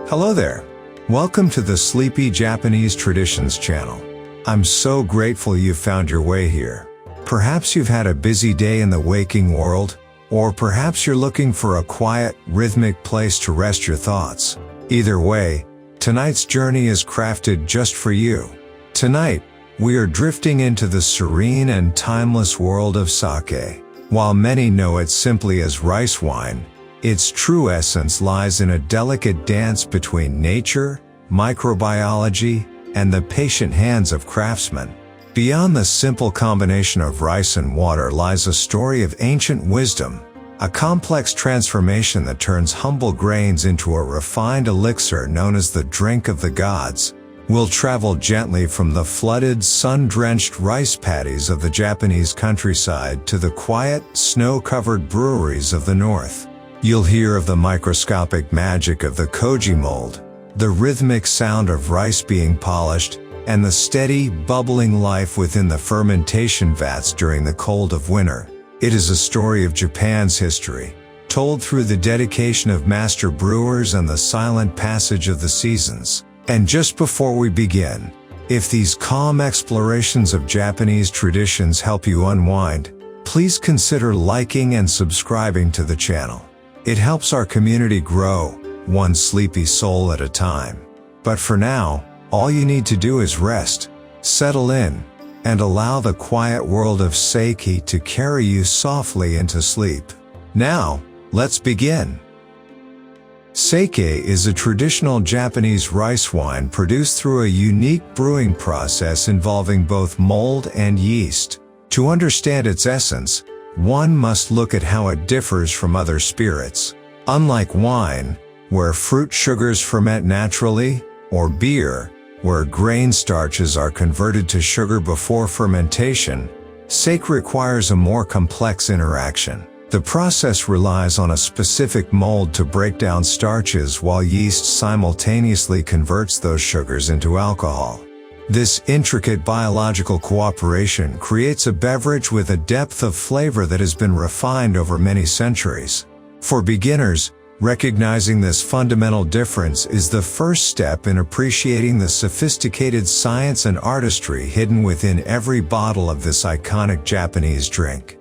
Hello there. Welcome to the Sleepy Japanese Traditions channel. I'm so grateful you found your way here. Perhaps you've had a busy day in the waking world, or perhaps you're looking for a quiet, rhythmic place to rest your thoughts. Either way, tonight's journey is crafted just for you. Tonight, we are drifting into the serene and timeless world of sake. While many know it simply as rice wine, its true essence lies in a delicate dance between nature, microbiology, and the patient hands of craftsmen. Beyond the simple combination of rice and water lies a story of ancient wisdom, a complex transformation that turns humble grains into a refined elixir known as the drink of the gods. We'll travel gently from the flooded, sun-drenched rice paddies of the Japanese countryside to the quiet, snow-covered breweries of the north. You'll hear of the microscopic magic of the koji mold, the rhythmic sound of rice being polished, and the steady, bubbling life within the fermentation vats during the cold of winter. It is a story of Japan's history, told through the dedication of master brewers and the silent passage of the seasons. And just before we begin, if these calm explorations of Japanese traditions help you unwind, please consider liking and subscribing to the channel. It helps our community grow, one sleepy soul at a time. But for now, all you need to do is rest, settle in, and allow the quiet world of sake to carry you softly into sleep. Now, let's begin. Sake is a traditional Japanese rice wine produced through a unique brewing process involving both mold and yeast. To understand its essence, one must look at how it differs from other spirits. Unlike wine, where fruit sugars ferment naturally, or beer, where grain starches are converted to sugar before fermentation, sake requires a more complex interaction. The process relies on a specific mold to break down starches while yeast simultaneously converts those sugars into alcohol. This intricate biological cooperation creates a beverage with a depth of flavor that has been refined over many centuries. For beginners, recognizing this fundamental difference is the first step in appreciating the sophisticated science and artistry hidden within every bottle of this iconic Japanese drink.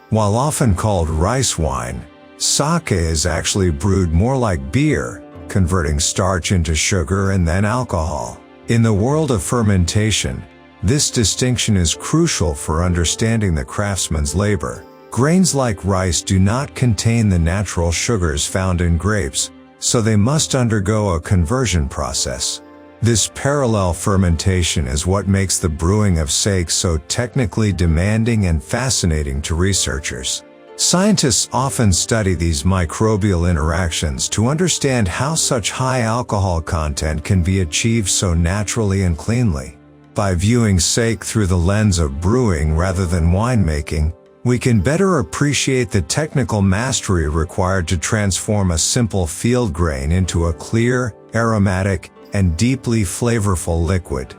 While often called rice wine, sake is actually brewed more like beer, converting starch into sugar and then alcohol. In the world of fermentation, this distinction is crucial for understanding the craftsman's labor. Grains like rice do not contain the natural sugars found in grapes, so they must undergo a conversion process. This parallel fermentation is what makes the brewing of sake so technically demanding and fascinating to researchers. Scientists often study these microbial interactions to understand how such high alcohol content can be achieved so naturally and cleanly. By viewing sake through the lens of brewing rather than winemaking, we can better appreciate the technical mastery required to transform a simple field grain into a clear, aromatic, and deeply flavorful liquid.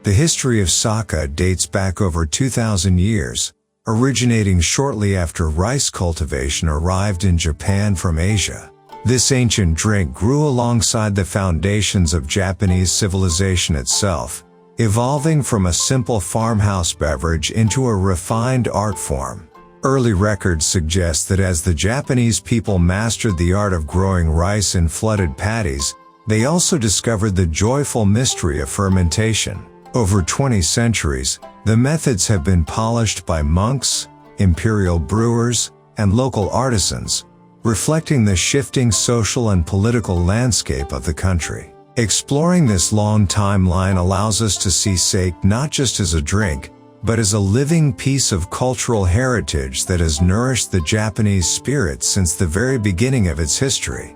The history of sake dates back over 2,000 years, originating shortly after rice cultivation arrived in Japan from Asia. This ancient drink grew alongside the foundations of Japanese civilization itself, evolving from a simple farmhouse beverage into a refined art form. Early records suggest that as the Japanese people mastered the art of growing rice in flooded paddies, they also discovered the joyful mystery of fermentation. Over 20 centuries, the methods have been polished by monks, imperial brewers, and local artisans, reflecting the shifting social and political landscape of the country. Exploring this long timeline allows us to see sake not just as a drink, but as a living piece of cultural heritage that has nourished the Japanese spirit since the very beginning of its history.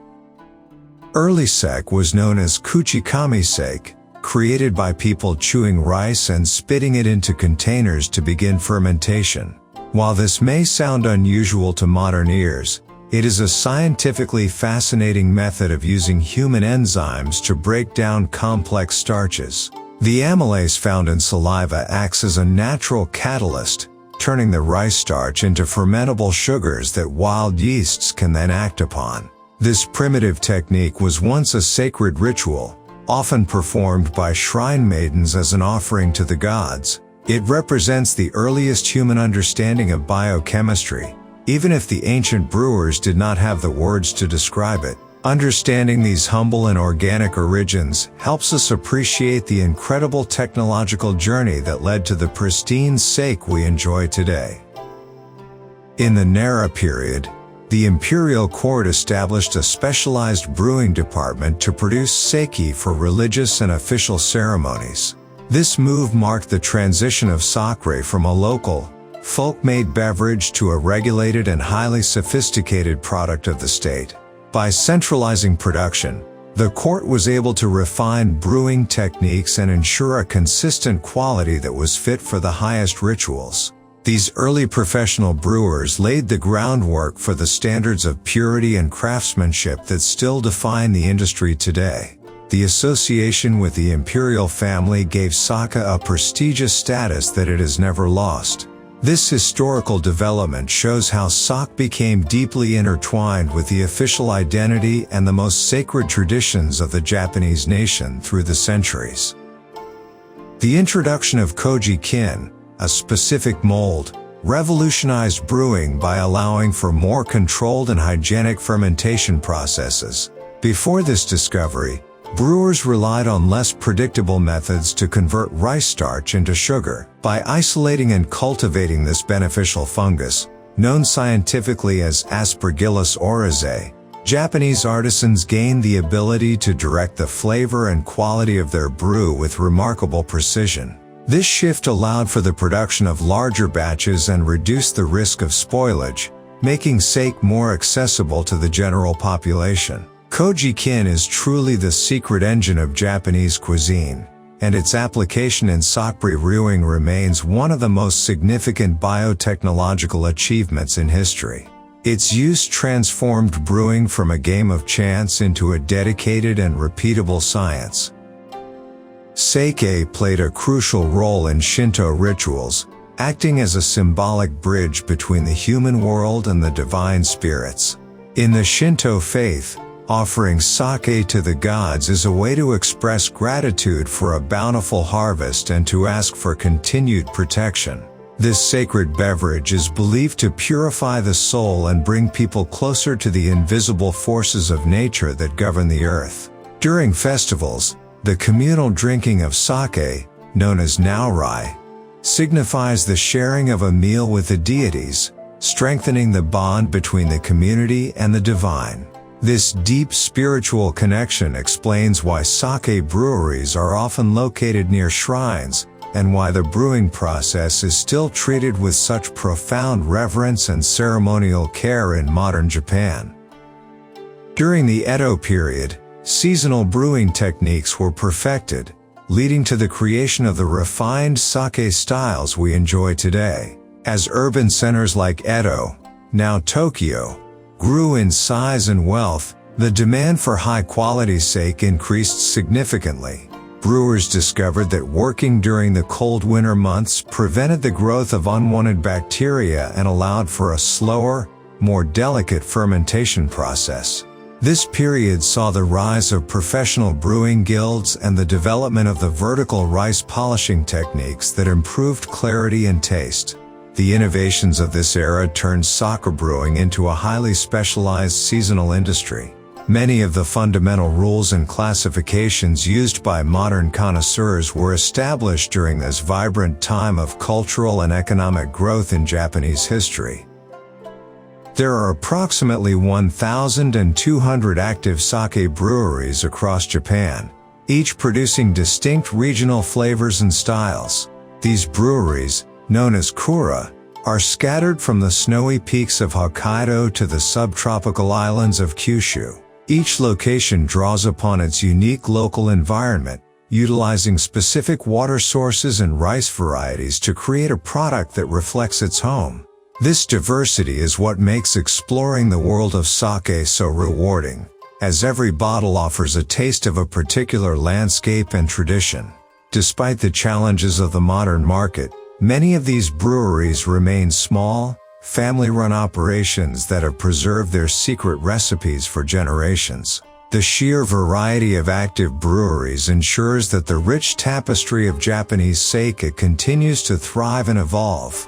Early sake was known as kuchikami sake, created by people chewing rice and spitting it into containers to begin fermentation. While this may sound unusual to modern ears, it is a scientifically fascinating method of using human enzymes to break down complex starches. The amylase found in saliva acts as a natural catalyst, turning the rice starch into fermentable sugars that wild yeasts can then act upon. This primitive technique was once a sacred ritual, often performed by shrine maidens as an offering to the gods. It represents the earliest human understanding of biochemistry, even if the ancient brewers did not have the words to describe it. Understanding these humble and organic origins helps us appreciate the incredible technological journey that led to the pristine sake we enjoy today. In the Nara period, the imperial court established a specialized brewing department to produce sake for religious and official ceremonies. This move marked the transition of sake from a local, folk-made beverage to a regulated and highly sophisticated product of the state. By centralizing production, the court was able to refine brewing techniques and ensure a consistent quality that was fit for the highest rituals. These early professional brewers laid the groundwork for the standards of purity and craftsmanship that still define the industry today. The association with the imperial family gave sake a prestigious status that it has never lost. This historical development shows how sake became deeply intertwined with the official identity and the most sacred traditions of the Japanese nation through the centuries. The introduction of koji kin, a specific mold, revolutionized brewing by allowing for more controlled and hygienic fermentation processes. Before this discovery, brewers relied on less predictable methods to convert rice starch into sugar. By isolating and cultivating this beneficial fungus, known scientifically as Aspergillus oryzae, Japanese artisans gained the ability to direct the flavor and quality of their brew with remarkable precision. This shift allowed for the production of larger batches and reduced the risk of spoilage, making sake more accessible to the general population. Koji kin is truly the secret engine of Japanese cuisine, and its application in sake brewing remains one of the most significant biotechnological achievements in history. Its use transformed brewing from a game of chance into a dedicated and repeatable science. Sake played a crucial role in Shinto rituals, acting as a symbolic bridge between the human world and the divine spirits. In the Shinto faith, offering sake to the gods is a way to express gratitude for a bountiful harvest and to ask for continued protection. This sacred beverage is believed to purify the soul and bring people closer to the invisible forces of nature that govern the earth. During festivals, the communal drinking of sake, known as naurai, signifies the sharing of a meal with the deities, strengthening the bond between the community and the divine. This deep spiritual connection explains why sake breweries are often located near shrines, and why the brewing process is still treated with such profound reverence and ceremonial care in modern Japan. During the Edo period, seasonal brewing techniques were perfected, leading to the creation of the refined sake styles we enjoy today. As urban centers like Edo, now Tokyo, grew in size and wealth, the demand for high-quality sake increased significantly. Brewers discovered that working during the cold winter months prevented the growth of unwanted bacteria and allowed for a slower, more delicate fermentation process. This period saw the rise of professional brewing guilds and the development of the vertical rice polishing techniques that improved clarity and taste. The innovations of this era turned sake brewing into a highly specialized seasonal industry. Many of the fundamental rules and classifications used by modern connoisseurs were established during this vibrant time of cultural and economic growth in Japanese history. There are approximately 1,200 active sake breweries across Japan, each producing distinct regional flavors and styles. These breweries, known as kura, are scattered from the snowy peaks of Hokkaido to the subtropical islands of Kyushu. Each location draws upon its unique local environment, utilizing specific water sources and rice varieties to create a product that reflects its home. This diversity is what makes exploring the world of sake so rewarding, as every bottle offers a taste of a particular landscape and tradition. Despite the challenges of the modern market, many of these breweries remain small, family-run operations that have preserved their secret recipes for generations. The sheer variety of active breweries ensures that the rich tapestry of Japanese sake continues to thrive and evolve.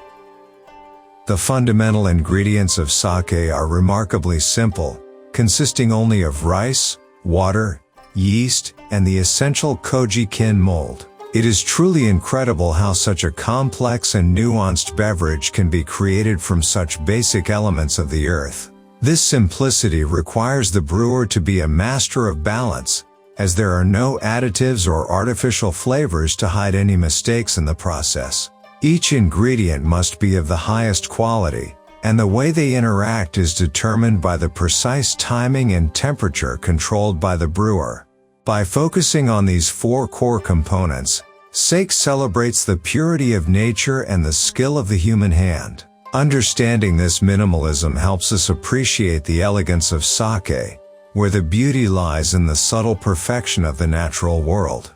The fundamental ingredients of sake are remarkably simple, consisting only of rice, water, yeast, and the essential koji kin mold. It is truly incredible how such a complex and nuanced beverage can be created from such basic elements of the earth. This simplicity requires the brewer to be a master of balance, as there are no additives or artificial flavors to hide any mistakes in the process. Each ingredient must be of the highest quality, and the way they interact is determined by the precise timing and temperature controlled by the brewer. By focusing on these four core components, sake celebrates the purity of nature and the skill of the human hand. Understanding this minimalism helps us appreciate the elegance of sake, where the beauty lies in the subtle perfection of the natural world.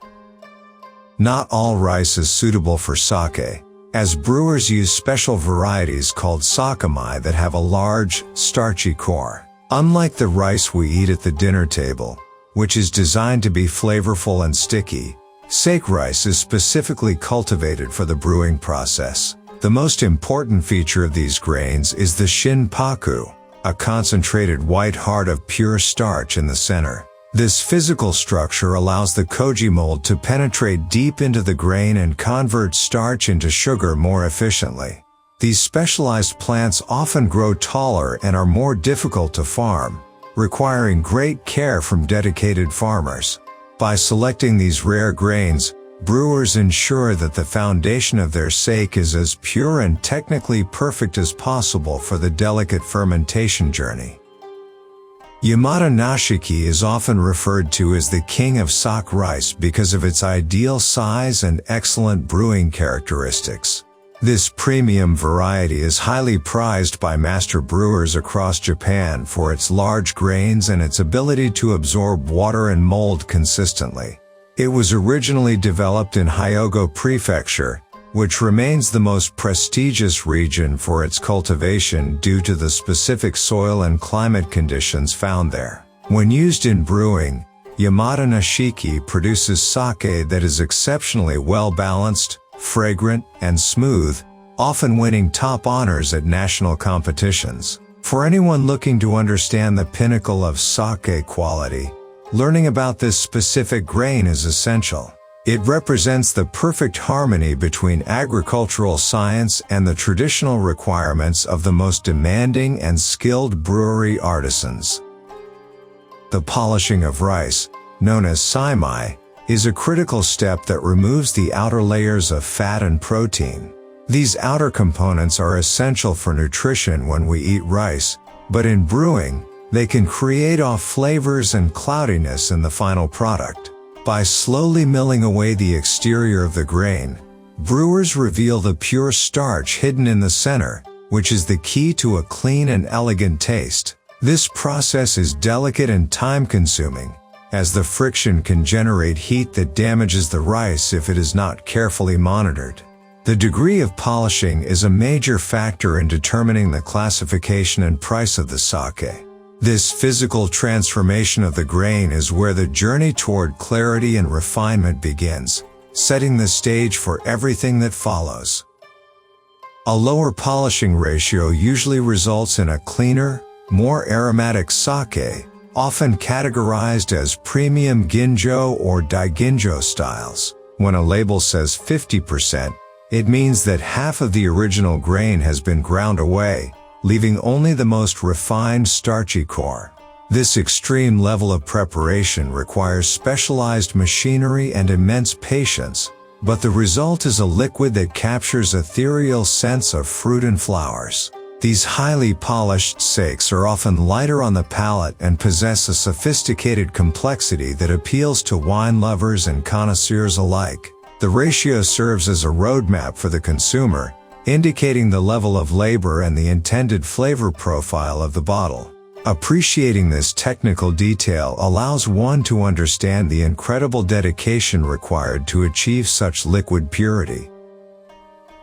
Not all rice is suitable for sake, as brewers use special varieties called sakami that have a large, starchy core. Unlike the rice we eat at the dinner table, which is designed to be flavorful and sticky, sake rice is specifically cultivated for the brewing process. The most important feature of these grains is the shinpaku, a concentrated white heart of pure starch in the center. This physical structure allows the koji mold to penetrate deep into the grain and convert starch into sugar more efficiently. These specialized plants often grow taller and are more difficult to farm, requiring great care from dedicated farmers. By selecting these rare grains, brewers ensure that the foundation of their sake is as pure and technically perfect as possible for the delicate fermentation journey. Yamata Nashiki is often referred to as the king of sake rice because of its ideal size and excellent brewing characteristics. This premium variety is highly prized by master brewers across Japan for its large grains and its ability to absorb water and mold consistently. It was originally developed in Hyogo Prefecture, which remains the most prestigious region for its cultivation due to the specific soil and climate conditions found there. When used in brewing, Yamata Nashiki produces sake that is exceptionally well-balanced, fragrant, and smooth, often winning top honors at national competitions. For anyone looking to understand the pinnacle of sake quality, learning about this specific grain is essential. It represents the perfect harmony between agricultural science and the traditional requirements of the most demanding and skilled brewery artisans. The polishing of rice, known as saimai, is a critical step that removes the outer layers of fat and protein. These outer components are essential for nutrition when we eat rice, but in brewing, they can create off flavors and cloudiness in the final product. By slowly milling away the exterior of the grain, brewers reveal the pure starch hidden in the center, which is the key to a clean and elegant taste. This process is delicate and time-consuming, as the friction can generate heat that damages the rice if it is not carefully monitored. The degree of polishing is a major factor in determining the classification and price of the sake. This physical transformation of the grain is where the journey toward clarity and refinement begins, setting the stage for everything that follows. A lower polishing ratio usually results in a cleaner, more aromatic sake, often categorized as premium ginjo or daiginjo styles. When a label says 50%, it means that half of the original grain has been ground away, leaving only the most refined starchy core. This extreme level of preparation requires specialized machinery and immense patience, but the result is a liquid that captures ethereal scents of fruit and flowers. These highly polished sakes are often lighter on the palate and possess a sophisticated complexity that appeals to wine lovers and connoisseurs alike. The ratio serves as a roadmap for the consumer, indicating the level of labor and the intended flavor profile of the bottle. Appreciating this technical detail allows one to understand the incredible dedication required to achieve such liquid purity.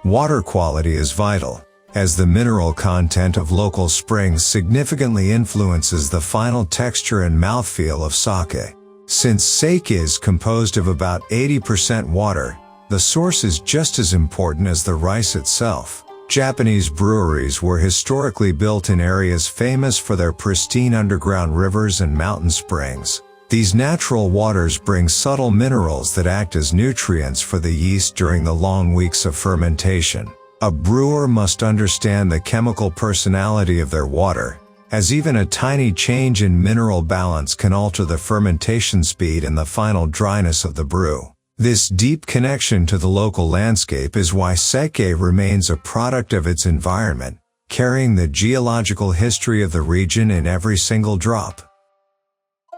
Water quality is vital. as the mineral content of local springs significantly influences the final texture and mouthfeel of sake. Since sake is composed of about 80% water, the source is just as important as the rice itself. Japanese breweries were historically built in areas famous for their pristine underground rivers and mountain springs. These natural waters bring subtle minerals that act as nutrients for the yeast during the long weeks of fermentation. A brewer must understand the chemical personality of their water, as even a tiny change in mineral balance can alter the fermentation speed and the final dryness of the brew. This deep connection to the local landscape is why sake remains a product of its environment, carrying the geological history of the region in every single drop.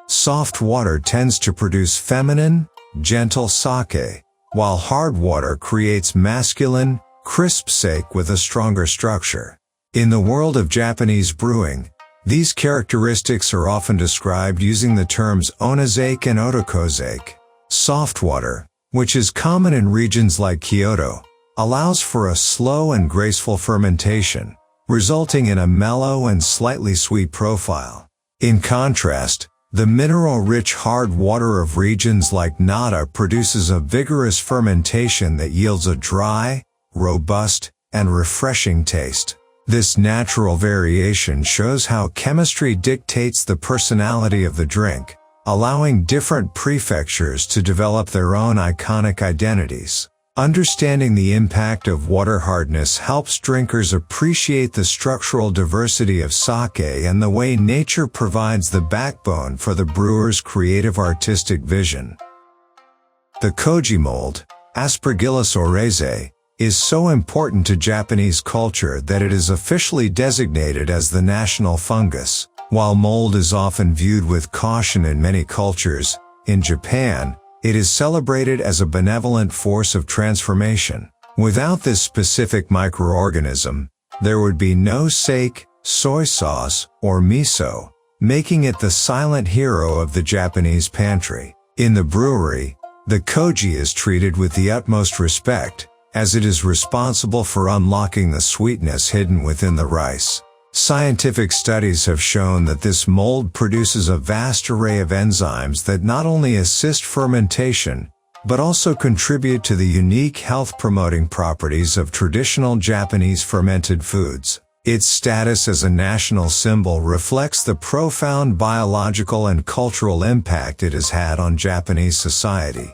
Soft water tends to produce feminine, gentle sake, while hard water creates masculine, crisp sake with a stronger structure. In the world of Japanese brewing, these characteristics are often described using the terms onazake and otokozake. Soft water, which is common in regions like Kyoto, allows for a slow and graceful fermentation, resulting in a mellow and slightly sweet profile. In contrast, the mineral-rich hard water of regions like Nara produces a vigorous fermentation that yields a dry, robust, and refreshing taste. This natural variation shows how chemistry dictates the personality of the drink, allowing different prefectures to develop their own iconic identities. Understanding the impact of water hardness helps drinkers appreciate the structural diversity of sake and the way nature provides the backbone for the brewer's creative artistic vision. The koji mold, Aspergillus oryzae, is so important to Japanese culture that it is officially designated as the national fungus. While mold is often viewed with caution in many cultures, in Japan, it is celebrated as a benevolent force of transformation. Without this specific microorganism, there would be no sake, soy sauce, or miso, making it the silent hero of the Japanese pantry. In the brewery, the koji is treated with the utmost respect, as it is responsible for unlocking the sweetness hidden within the rice. Scientific studies have shown that this mold produces a vast array of enzymes that not only assist fermentation, but also contribute to the unique health-promoting properties of traditional Japanese fermented foods. Its status as a national symbol reflects the profound biological and cultural impact it has had on Japanese society.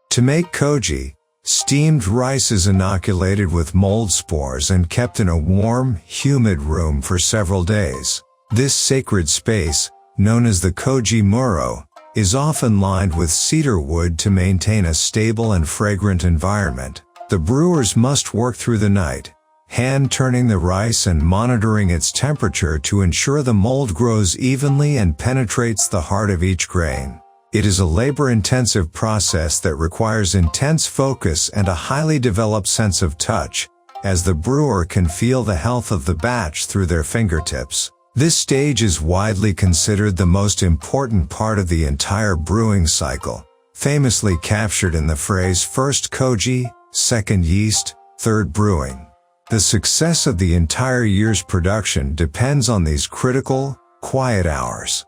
To make koji, steamed rice is inoculated with mold spores and kept in a warm, humid room for several days. This sacred space, known as the koji muro, is often lined with cedar wood to maintain a stable and fragrant environment. The brewers must work through the night, hand-turning the rice and monitoring its temperature to ensure the mold grows evenly and penetrates the heart of each grain. It is a labor-intensive process that requires intense focus and a highly developed sense of touch, as the brewer can feel the health of the batch through their fingertips. This stage is widely considered the most important part of the entire brewing cycle, famously captured in the phrase first koji, second yeast, third brewing. The success of the entire year's production depends on these critical, quiet hours.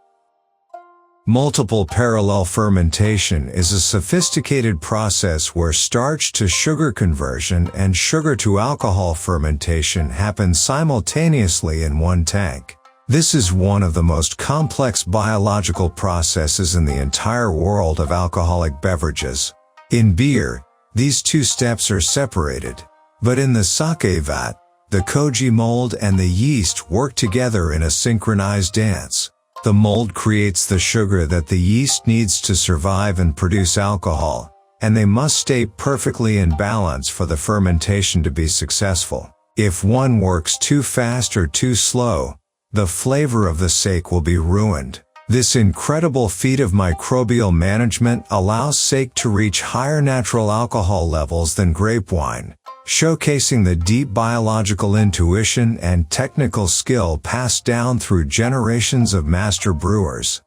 Multiple parallel fermentation is a sophisticated process where starch to sugar conversion and sugar to alcohol fermentation happen simultaneously in one tank. This is one of the most complex biological processes in the entire world of alcoholic beverages. In beer, these two steps are separated, but in the sake vat, the koji mold and the yeast work together in a synchronized dance. The mold creates the sugar that the yeast needs to survive and produce alcohol, and they must stay perfectly in balance for the fermentation to be successful. If one works too fast or too slow, the flavor of the sake will be ruined. This incredible feat of microbial management allows sake to reach higher natural alcohol levels than grape wine, showcasing the deep biological intuition and technical skill passed down through generations of master brewers.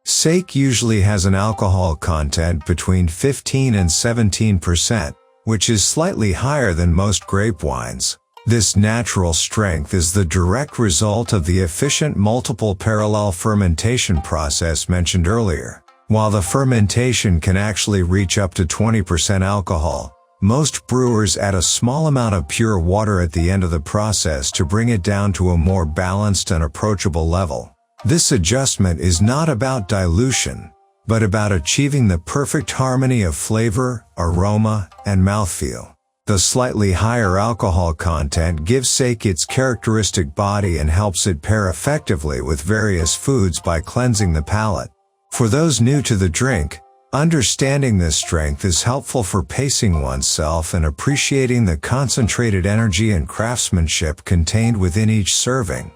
Sake usually has an alcohol content between 15 and 17%, which is slightly higher than most grape wines. This natural strength is the direct result of the efficient multiple parallel fermentation process mentioned earlier. While the fermentation can actually reach up to 20% alcohol, most brewers add a small amount of pure water at the end of the process to bring it down to a more balanced and approachable level. This adjustment is not about dilution, but about achieving the perfect harmony of flavor, aroma, and mouthfeel. The slightly higher alcohol content gives sake its characteristic body and helps it pair effectively with various foods by cleansing the palate. For those new to the drink, understanding this strength is helpful for pacing oneself and appreciating the concentrated energy and craftsmanship contained within each serving.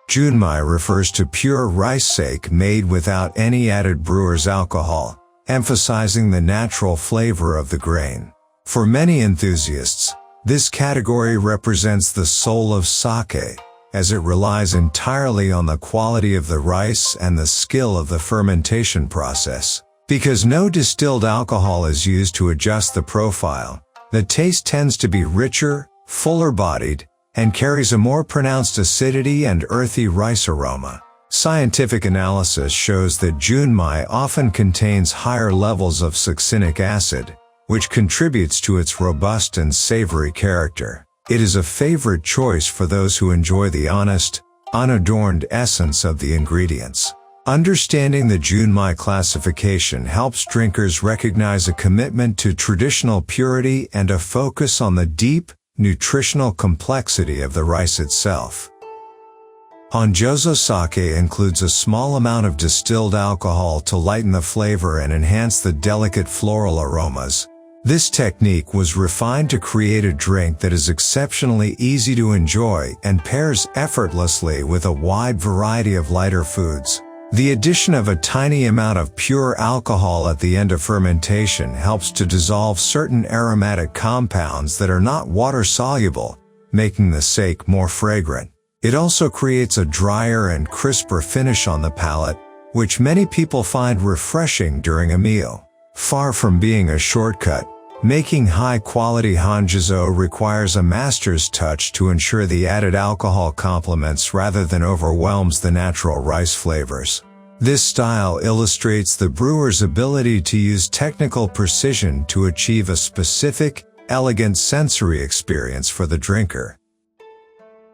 Junmai refers to pure rice sake made without any added brewer's alcohol, emphasizing the natural flavor of the grain. For many enthusiasts, this category represents the soul of sake, as it relies entirely on the quality of the rice and the skill of the fermentation process. Because no distilled alcohol is used to adjust the profile, the taste tends to be richer, fuller-bodied, and carries a more pronounced acidity and earthy rice aroma. Scientific analysis shows that Junmai often contains higher levels of succinic acid, which contributes to its robust and savory character. It is a favorite choice for those who enjoy the honest, unadorned essence of the ingredients. Understanding the Junmai classification helps drinkers recognize a commitment to traditional purity and a focus on the deep, nutritional complexity of the rice itself. Honjozo sake includes a small amount of distilled alcohol to lighten the flavor and enhance the delicate floral aromas. This technique was refined to create a drink that is exceptionally easy to enjoy and pairs effortlessly with a wide variety of lighter foods. The addition of a tiny amount of pure alcohol at the end of fermentation helps to dissolve certain aromatic compounds that are not water-soluble, making the sake more fragrant. It also creates a drier and crisper finish on the palate, which many people find refreshing during a meal. Far from being a shortcut, making high-quality honjozo requires a master's touch to ensure the added alcohol complements rather than overwhelms the natural rice flavors. This style illustrates the brewer's ability to use technical precision to achieve a specific, elegant sensory experience for the drinker.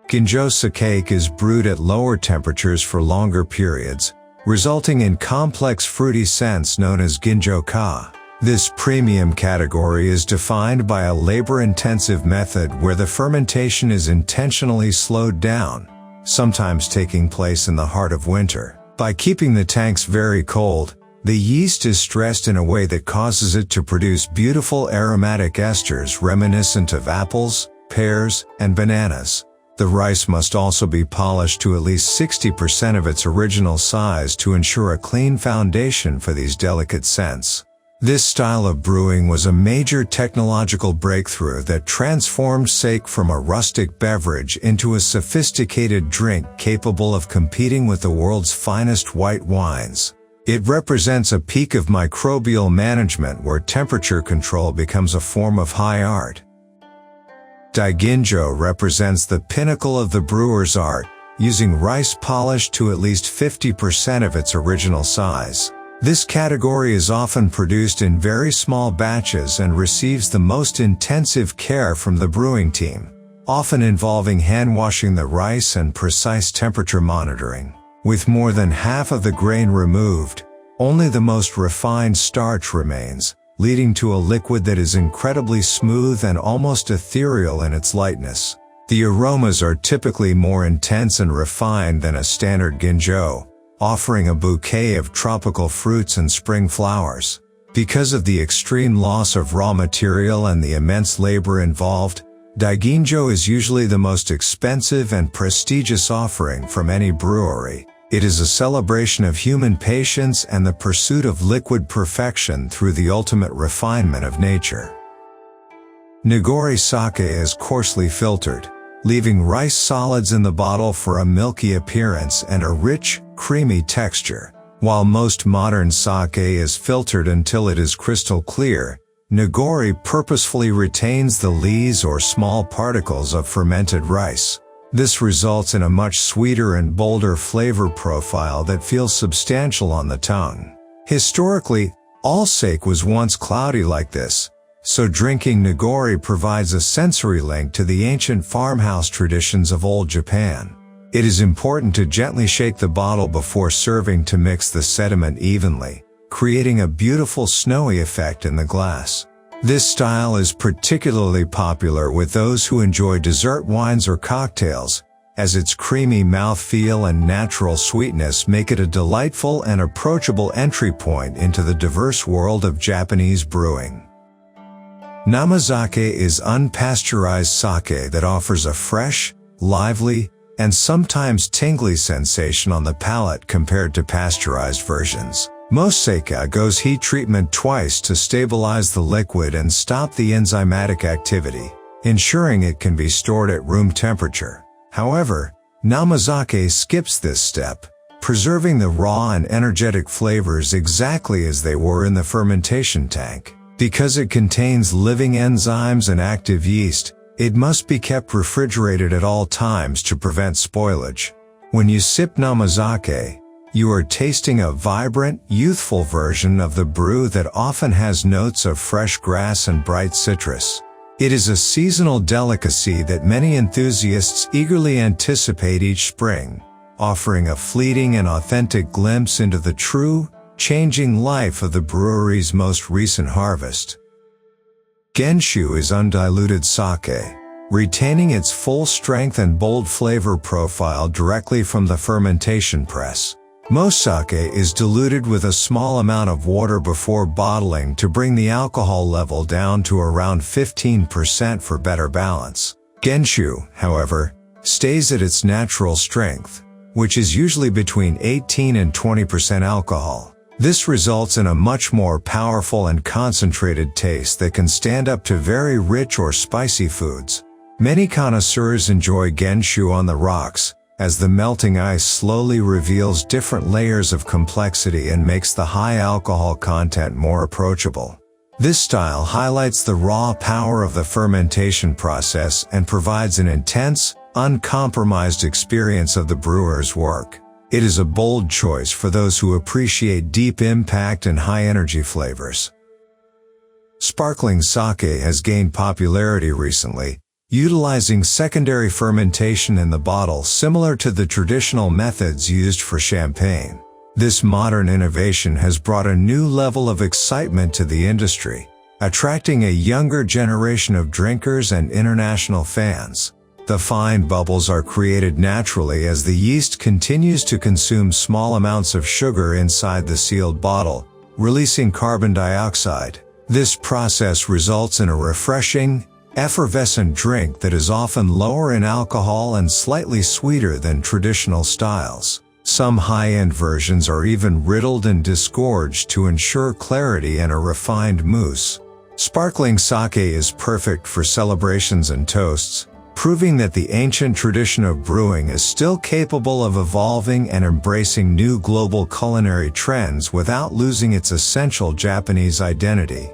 Ginjo sake is brewed at lower temperatures for longer periods, resulting in complex fruity scents known as ginjo-ka. This premium category is defined by a labor-intensive method where the fermentation is intentionally slowed down, sometimes taking place in the heart of winter. By keeping the tanks very cold, the yeast is stressed in a way that causes it to produce beautiful aromatic esters reminiscent of apples, pears, and bananas. The rice must also be polished to at least 60% of its original size to ensure a clean foundation for these delicate scents. This style of brewing was a major technological breakthrough that transformed sake from a rustic beverage into a sophisticated drink capable of competing with the world's finest white wines. It represents a peak of microbial management where temperature control becomes a form of high art. Daiginjo represents the pinnacle of the brewer's art, using rice polished to at least 50% of its original size. This category is often produced in very small batches and receives the most intensive care from the brewing team, often involving hand-washing the rice and precise temperature monitoring. With more than half of the grain removed, only the most refined starch remains, leading to a liquid that is incredibly smooth and almost ethereal in its lightness. The aromas are typically more intense and refined than a standard ginjo, offering a bouquet of tropical fruits and spring flowers. Because of the extreme loss of raw material and the immense labor involved, Daiginjo is usually the most expensive and prestigious offering from any brewery. It is a celebration of human patience and the pursuit of liquid perfection through the ultimate refinement of nature. Nigori sake is coarsely filtered, leaving rice solids in the bottle for a milky appearance and a rich, creamy texture. While most modern sake is filtered until it is crystal clear, nigori purposefully retains the lees or small particles of fermented rice. This results in a much sweeter and bolder flavor profile that feels substantial on the tongue. Historically, all sake was once cloudy like this, so drinking nigori provides a sensory link to the ancient farmhouse traditions of old Japan. It is important to gently shake the bottle before serving to mix the sediment evenly, creating a beautiful snowy effect in the glass. This style is particularly popular with those who enjoy dessert wines or cocktails, as its creamy mouthfeel and natural sweetness make it a delightful and approachable entry point into the diverse world of Japanese brewing. Namazake is unpasteurized sake that offers a fresh, lively, and sometimes tingly sensation on the palate compared to pasteurized versions. Most sake goes heat treatment twice to stabilize the liquid and stop the enzymatic activity, ensuring it can be stored at room temperature. However, namazake skips this step, preserving the raw and energetic flavors exactly as they were in the fermentation tank. Because it contains living enzymes and active yeast, it must be kept refrigerated at all times to prevent spoilage. When you sip namazake, you are tasting a vibrant, youthful version of the brew that often has notes of fresh grass and bright citrus. It is a seasonal delicacy that many enthusiasts eagerly anticipate each spring, offering a fleeting and authentic glimpse into the true, changing life of the brewery's most recent harvest. Genshu is undiluted sake, retaining its full strength and bold flavor profile directly from the fermentation press. Most sake is diluted with a small amount of water before bottling to bring the alcohol level down to around 15% for better balance. Genshu, however, stays at its natural strength, which is usually between 18 and 20% alcohol. This results in a much more powerful and concentrated taste that can stand up to very rich or spicy foods. Many connoisseurs enjoy Genshu on the rocks, as the melting ice slowly reveals different layers of complexity and makes the high alcohol content more approachable. This style highlights the raw power of the fermentation process and provides an intense, uncompromised experience of the brewer's work. It is a bold choice for those who appreciate deep impact and high-energy flavors. Sparkling sake has gained popularity recently, utilizing secondary fermentation in the bottle similar to the traditional methods used for champagne. This modern innovation has brought a new level of excitement to the industry, attracting a younger generation of drinkers and international fans. The fine bubbles are created naturally as the yeast continues to consume small amounts of sugar inside the sealed bottle, releasing carbon dioxide. This process results in a refreshing, effervescent drink that is often lower in alcohol and slightly sweeter than traditional styles. Some high-end versions are even riddled and disgorged to ensure clarity and a refined mousse. Sparkling sake is perfect for celebrations and toasts, proving that the ancient tradition of brewing is still capable of evolving and embracing new global culinary trends without losing its essential Japanese identity.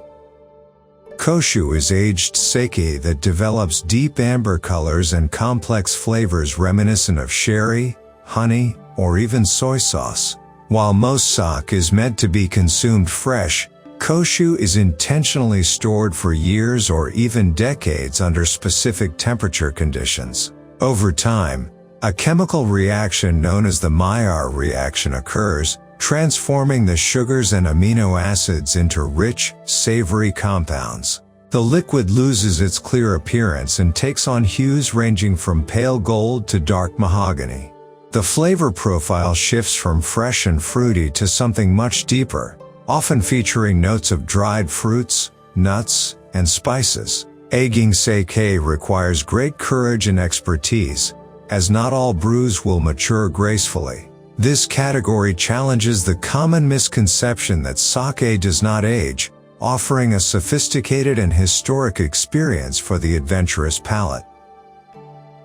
Koshu is aged sake that develops deep amber colors and complex flavors reminiscent of sherry, honey, or even soy sauce. While most sake is meant to be consumed fresh, Koshu is intentionally stored for years or even decades under specific temperature conditions. Over time, a chemical reaction known as the Maillard reaction occurs, transforming the sugars and amino acids into rich, savory compounds. The liquid loses its clear appearance and takes on hues ranging from pale gold to dark mahogany. The flavor profile shifts from fresh and fruity to something much deeper, often featuring notes of dried fruits, nuts, and spices. Aging sake requires great courage and expertise, as not all brews will mature gracefully. This category challenges the common misconception that sake does not age, offering a sophisticated and historic experience for the adventurous palate.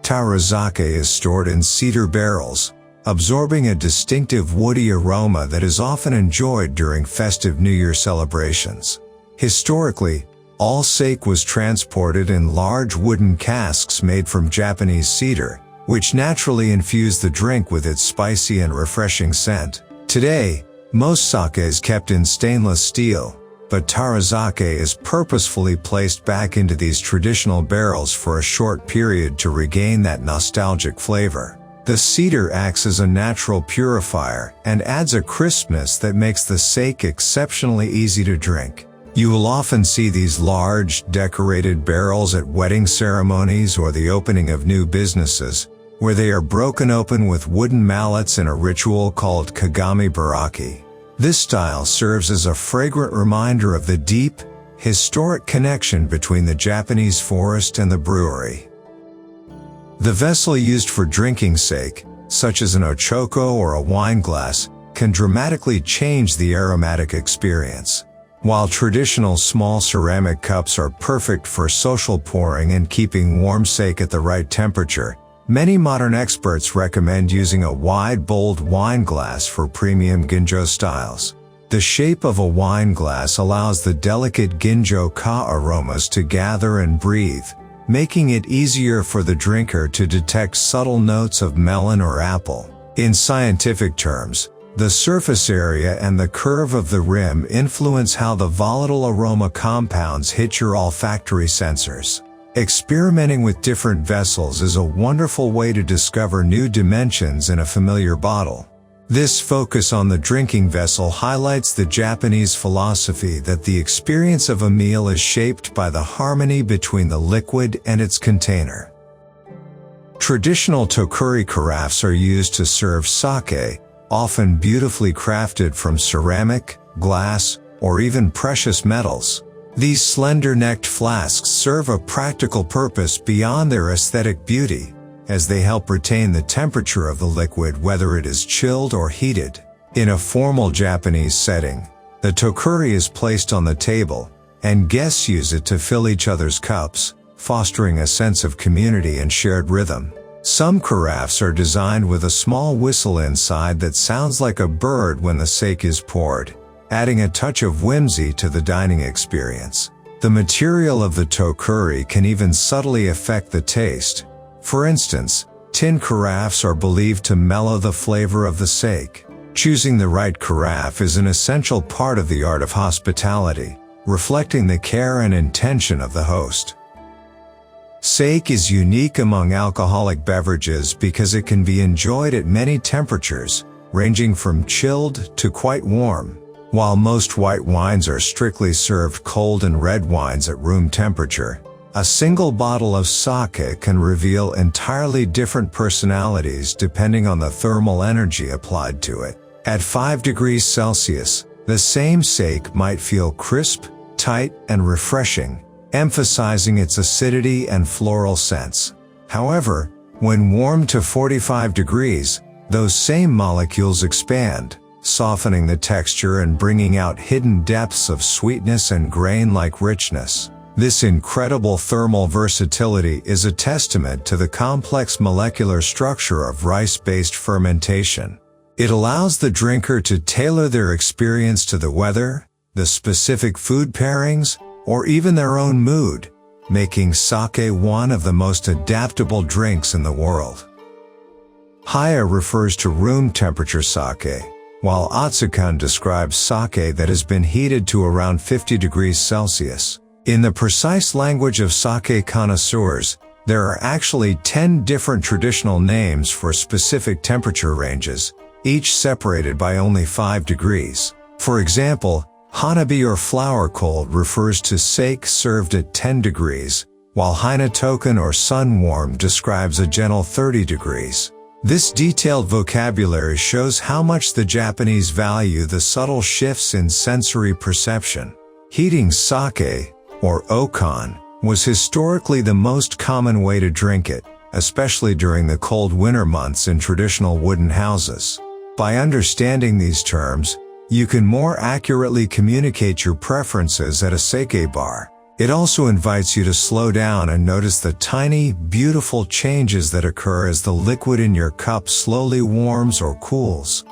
Tarazake is stored in cedar barrels, absorbing a distinctive woody aroma that is often enjoyed during festive New Year celebrations. Historically, All sake was transported in large wooden casks made from Japanese cedar, which naturally infused the drink with its spicy and refreshing scent. Today, most sake is kept in stainless steel, but tarazake is purposefully placed back into these traditional barrels for a short period to regain that nostalgic flavor. The cedar acts as a natural purifier and adds a crispness that makes the sake exceptionally easy to drink. You will often see these large, decorated barrels at wedding ceremonies or the opening of new businesses, where they are broken open with wooden mallets in a ritual called kagami baraki. This style serves as a fragrant reminder of the deep, historic connection between the Japanese forest and the brewery. The vessel used for drinking sake, such as an ochoko or a wine glass, can dramatically change the aromatic experience. While traditional small ceramic cups are perfect for social pouring and keeping warm sake at the right temperature, many modern experts recommend using a wide, bold wine glass for premium ginjo styles. The shape of a wine glass allows the delicate ginjo-ka aromas to gather and breathe, making it easier for the drinker to detect subtle notes of melon or apple. In scientific terms, the surface area and the curve of the rim influence how the volatile aroma compounds hit your olfactory sensors. Experimenting with different vessels is a wonderful way to discover new dimensions in a familiar bottle. This focus on the drinking vessel highlights the Japanese philosophy that the experience of a meal is shaped by the harmony between the liquid and its container. Traditional tokuri carafes are used to serve sake, often beautifully crafted from ceramic, glass, or even precious metals. These slender-necked flasks serve a practical purpose beyond their aesthetic beauty, as they help retain the temperature of the liquid whether it is chilled or heated. In a formal Japanese setting, the tokuri is placed on the table, and guests use it to fill each other's cups, fostering a sense of community and shared rhythm. Some carafes are designed with a small whistle inside that sounds like a bird when the sake is poured, adding a touch of whimsy to the dining experience. The material of the tokuri can even subtly affect the taste. For instance, tin carafes are believed to mellow the flavor of the sake. Choosing the right carafe is an essential part of the art of hospitality, reflecting the care and intention of the host. Sake is unique among alcoholic beverages because it can be enjoyed at many temperatures, ranging from chilled to quite warm. While most white wines are strictly served cold and red wines at room temperature, a single bottle of sake can reveal entirely different personalities depending on the thermal energy applied to it. At 5 degrees Celsius, the same sake might feel crisp, tight, and refreshing, emphasizing its acidity and floral scents. However, when warmed to 45 degrees, those same molecules expand, softening the texture and bringing out hidden depths of sweetness and grain-like richness. This incredible thermal versatility is a testament to the complex molecular structure of rice-based fermentation. It allows the drinker to tailor their experience to the weather, the specific food pairings, or even their own mood, making sake one of the most adaptable drinks in the world. Haya refers to room temperature sake, while Otsukan describes sake that has been heated to around 50 degrees Celsius. In the precise language of sake connoisseurs, there are actually 10 different traditional names for specific temperature ranges, each separated by only 5 degrees. For example, hanabi or flower cold refers to sake served at 10 degrees, while hinatoken or sun warm describes a gentle 30 degrees. This detailed vocabulary shows how much the Japanese value the subtle shifts in sensory perception. Heating sake, or okan, was historically the most common way to drink it, especially during the cold winter months in traditional wooden houses. By understanding these terms, you can more accurately communicate your preferences at a sake bar. It also invites you to slow down and notice the tiny, beautiful changes that occur as the liquid in your cup slowly warms or cools.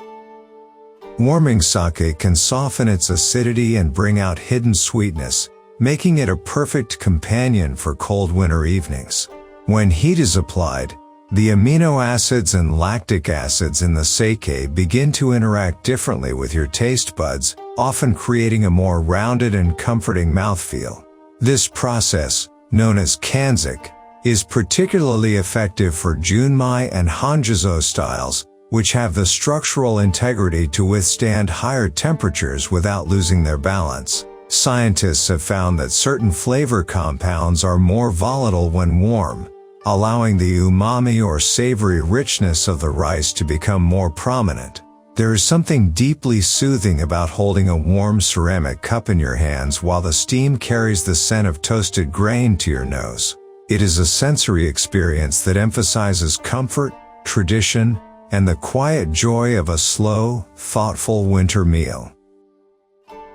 Warming sake can soften its acidity and bring out hidden sweetness, making it a perfect companion for cold winter evenings. When heat is applied, the amino acids and lactic acids in the sake begin to interact differently with your taste buds, often creating a more rounded and comforting mouthfeel. This process, known as kanzik, is particularly effective for Junmai and Hanjizo styles, which have the structural integrity to withstand higher temperatures without losing their balance. Scientists have found that certain flavor compounds are more volatile when warm, allowing the umami or savory richness of the rice to become more prominent. There is something deeply soothing about holding a warm ceramic cup in your hands while the steam carries the scent of toasted grain to your nose. It is a sensory experience that emphasizes comfort, tradition, and the quiet joy of a slow, thoughtful winter meal.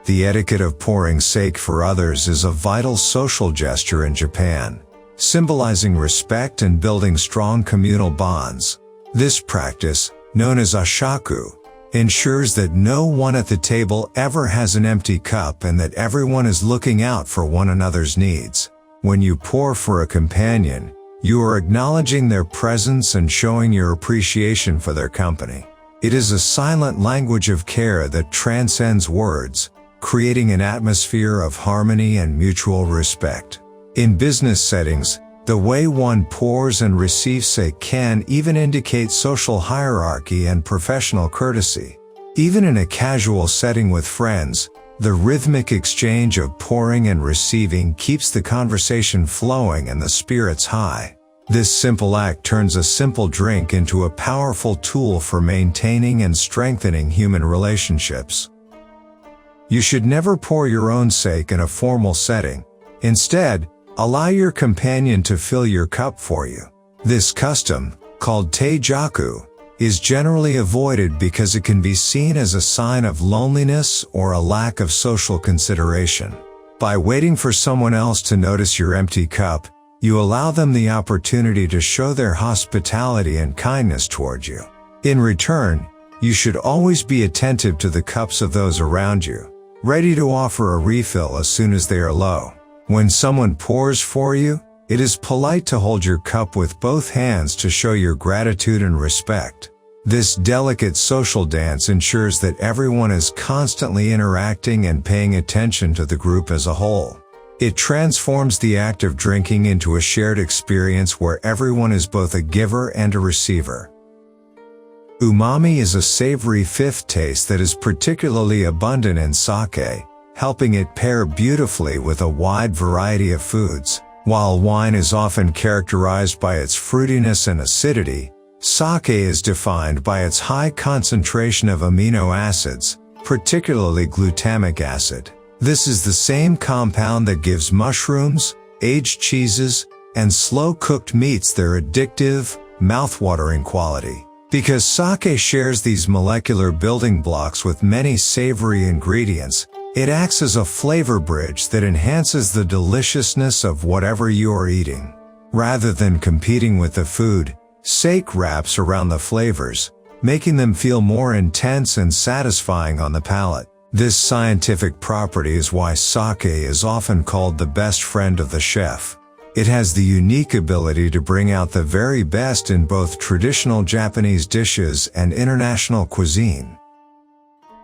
The etiquette of pouring sake for others is a vital social gesture in Japan, symbolizing respect and building strong communal bonds. This practice, known as ashaku, ensures that no one at the table ever has an empty cup and that everyone is looking out for one another's needs. When you pour for a companion, you are acknowledging their presence and showing your appreciation for their company. It is a silent language of care that transcends words, creating an atmosphere of harmony and mutual respect. In business settings, the way one pours and receives sake can even indicate social hierarchy and professional courtesy. Even in a casual setting with friends, the rhythmic exchange of pouring and receiving keeps the conversation flowing and the spirits high. This simple act turns a simple drink into a powerful tool for maintaining and strengthening human relationships. You should never pour your own sake in a formal setting. Instead, allow your companion to fill your cup for you. This custom, called teijaku, is generally avoided because it can be seen as a sign of loneliness or a lack of social consideration. By waiting for someone else to notice your empty cup, you allow them the opportunity to show their hospitality and kindness towards you. In return, you should always be attentive to the cups of those around you, ready to offer a refill as soon as they are low. When someone pours for you, it is polite to hold your cup with both hands to show your gratitude and respect. This delicate social dance ensures that everyone is constantly interacting and paying attention to the group as a whole. It transforms the act of drinking into a shared experience where everyone is both a giver and a receiver. Umami is a savory fifth taste that is particularly abundant in sake, helping it pair beautifully with a wide variety of foods. While wine is often characterized by its fruitiness and acidity, sake is defined by its high concentration of amino acids, particularly glutamic acid. This is the same compound that gives mushrooms, aged cheeses, and slow-cooked meats their addictive, mouth-watering quality. Because sake shares these molecular building blocks with many savory ingredients, it acts as a flavor bridge that enhances the deliciousness of whatever you are eating. Rather than competing with the food, sake wraps around the flavors, making them feel more intense and satisfying on the palate. This scientific property is why sake is often called the best friend of the chef. It has the unique ability to bring out the very best in both traditional Japanese dishes and international cuisine.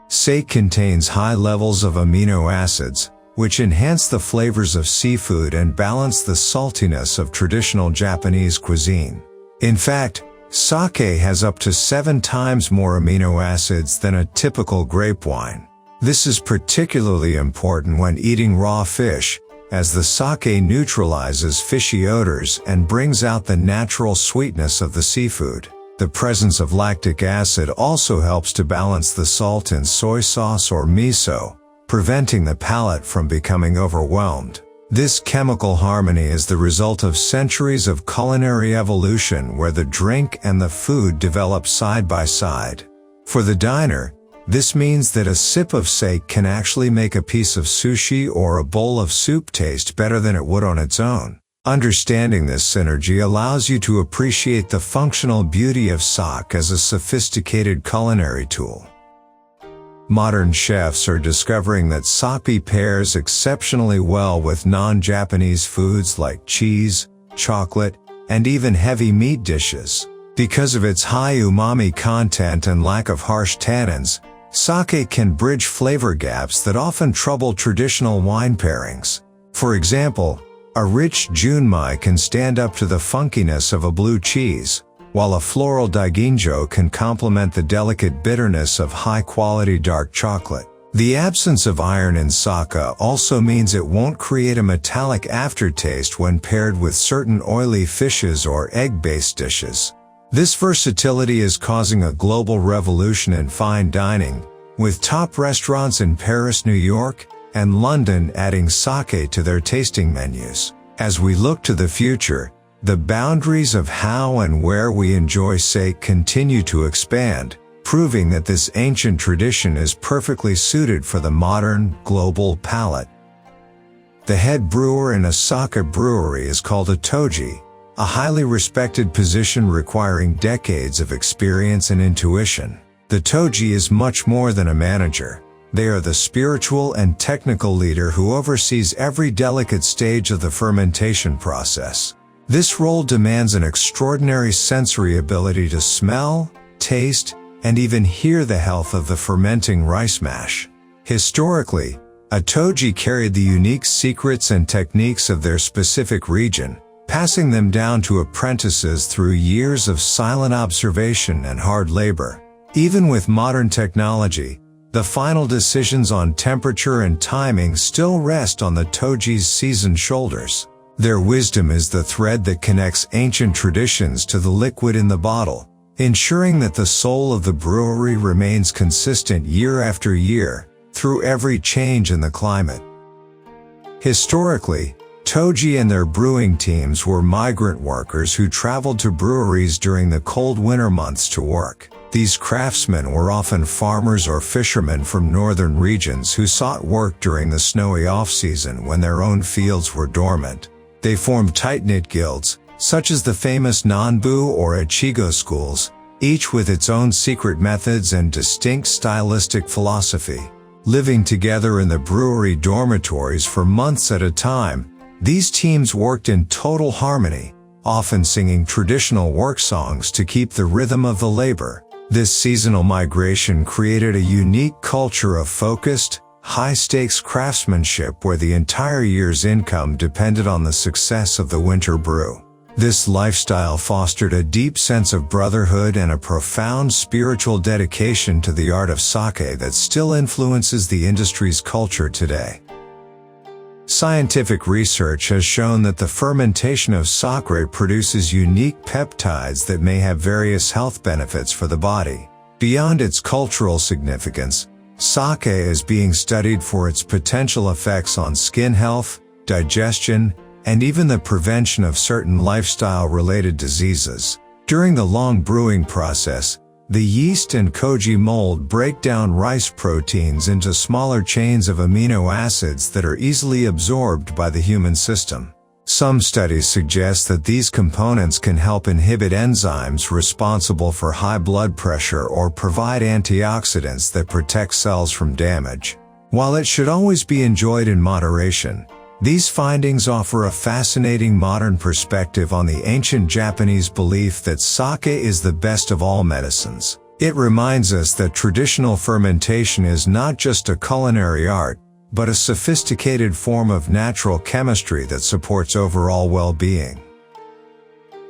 Sake contains high levels of amino acids, which enhance the flavors of seafood and balance the saltiness of traditional Japanese cuisine. In fact, sake has up to 7 times more amino acids than a typical grape wine. This is particularly important when eating raw fish, as the sake neutralizes fishy odors and brings out the natural sweetness of the seafood. The presence of lactic acid also helps to balance the salt in soy sauce or miso, preventing the palate from becoming overwhelmed. This chemical harmony is the result of centuries of culinary evolution where the drink and the food develop side by side. For the diner, this means that a sip of sake can actually make a piece of sushi or a bowl of soup taste better than it would on its own. Understanding this synergy allows you to appreciate the functional beauty of sake as a sophisticated culinary tool. Modern chefs are discovering that sake pairs exceptionally well with non-Japanese foods like cheese, chocolate, and even heavy meat dishes. Because of its high umami content and lack of harsh tannins, sake can bridge flavor gaps that often trouble traditional wine pairings. For example, a rich junmai can stand up to the funkiness of a blue cheese, while a floral daiginjo can complement the delicate bitterness of high-quality dark chocolate. The absence of iron in sake also means it won't create a metallic aftertaste when paired with certain oily fishes or egg-based dishes. This versatility is causing a global revolution in fine dining, with top restaurants in Paris, New York, and London adding sake to their tasting menus. As we look to the future, the boundaries of how and where we enjoy sake continue to expand, proving that this ancient tradition is perfectly suited for the modern, global palate. The head brewer in a sake brewery is called a toji, a highly respected position requiring decades of experience and intuition. The toji is much more than a manager. They are the spiritual and technical leader who oversees every delicate stage of the fermentation process. This role demands an extraordinary sensory ability to smell, taste, and even hear the health of the fermenting rice mash. Historically, a toji carried the unique secrets and techniques of their specific region, passing them down to apprentices through years of silent observation and hard labor. Even with modern technology, the final decisions on temperature and timing still rest on the toji's seasoned shoulders. Their wisdom is the thread that connects ancient traditions to the liquid in the bottle, ensuring that the soul of the brewery remains consistent year after year, through every change in the climate. Historically, toji and their brewing teams were migrant workers who traveled to breweries during the cold winter months to work. These craftsmen were often farmers or fishermen from northern regions who sought work during the snowy off-season when their own fields were dormant. They formed tight-knit guilds, such as the famous Nanbu or Ichigo schools, each with its own secret methods and distinct stylistic philosophy. Living together in the brewery dormitories for months at a time, these teams worked in total harmony, often singing traditional work songs to keep the rhythm of the labor. This seasonal migration created a unique culture of focused, high-stakes craftsmanship where the entire year's income depended on the success of the winter brew. This lifestyle fostered a deep sense of brotherhood and a profound spiritual dedication to the art of sake that still influences the industry's culture today. Scientific research has shown that the fermentation of sake produces unique peptides that may have various health benefits for the body. Beyond its cultural significance, sake is being studied for its potential effects on skin health, digestion, and even the prevention of certain lifestyle-related diseases. During the long brewing process, the yeast and koji mold break down rice proteins into smaller chains of amino acids that are easily absorbed by the human system. Some studies suggest that these components can help inhibit enzymes responsible for high blood pressure or provide antioxidants that protect cells from damage. While it should always be enjoyed in moderation, these findings offer a fascinating modern perspective on the ancient Japanese belief that sake is the best of all medicines. It reminds us that traditional fermentation is not just a culinary art, but a sophisticated form of natural chemistry that supports overall well-being.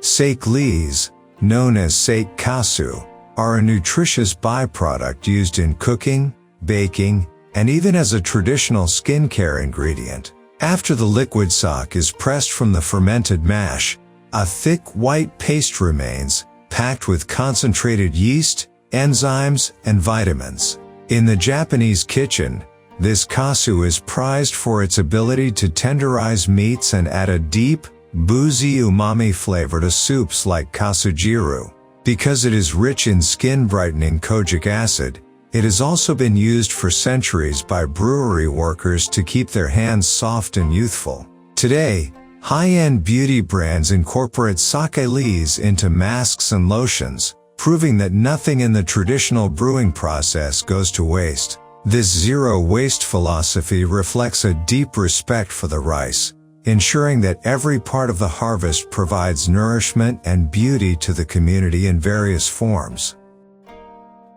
Sake leaves, known as sake kasu, are a nutritious byproduct used in cooking, baking, and even as a traditional skincare ingredient. After the liquid sake is pressed from the fermented mash, a thick white paste remains, packed with concentrated yeast, enzymes, and vitamins. In the Japanese kitchen, this kasu is prized for its ability to tenderize meats and add a deep, boozy umami flavor to soups like kasujiru. Because it is rich in skin-brightening kojic acid, it has also been used for centuries by brewery workers to keep their hands soft and youthful. Today, high-end beauty brands incorporate sake leaves into masks and lotions, proving that nothing in the traditional brewing process goes to waste. This zero-waste philosophy reflects a deep respect for the rice, ensuring that every part of the harvest provides nourishment and beauty to the community in various forms.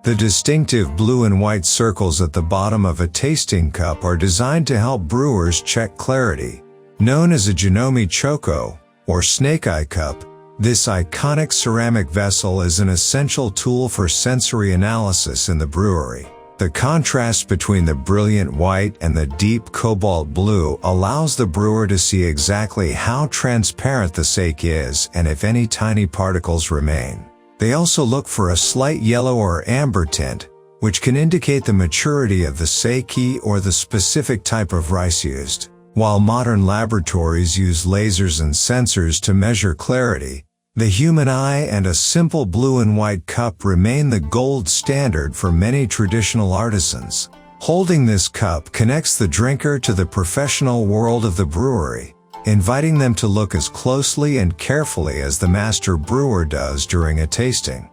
The distinctive blue and white circles at the bottom of a tasting cup are designed to help brewers check clarity. Known as a Jinomi Choko, or snake-eye cup, this iconic ceramic vessel is an essential tool for sensory analysis in the brewery. The contrast between the brilliant white and the deep cobalt blue allows the brewer to see exactly how transparent the sake is and if any tiny particles remain. They also look for a slight yellow or amber tint, which can indicate the maturity of the sake or the specific type of rice used. While modern laboratories use lasers and sensors to measure clarity, the human eye and a simple blue and white cup remain the gold standard for many traditional artisans. Holding this cup connects the drinker to the professional world of the brewery, inviting them to look as closely and carefully as the master brewer does during a tasting.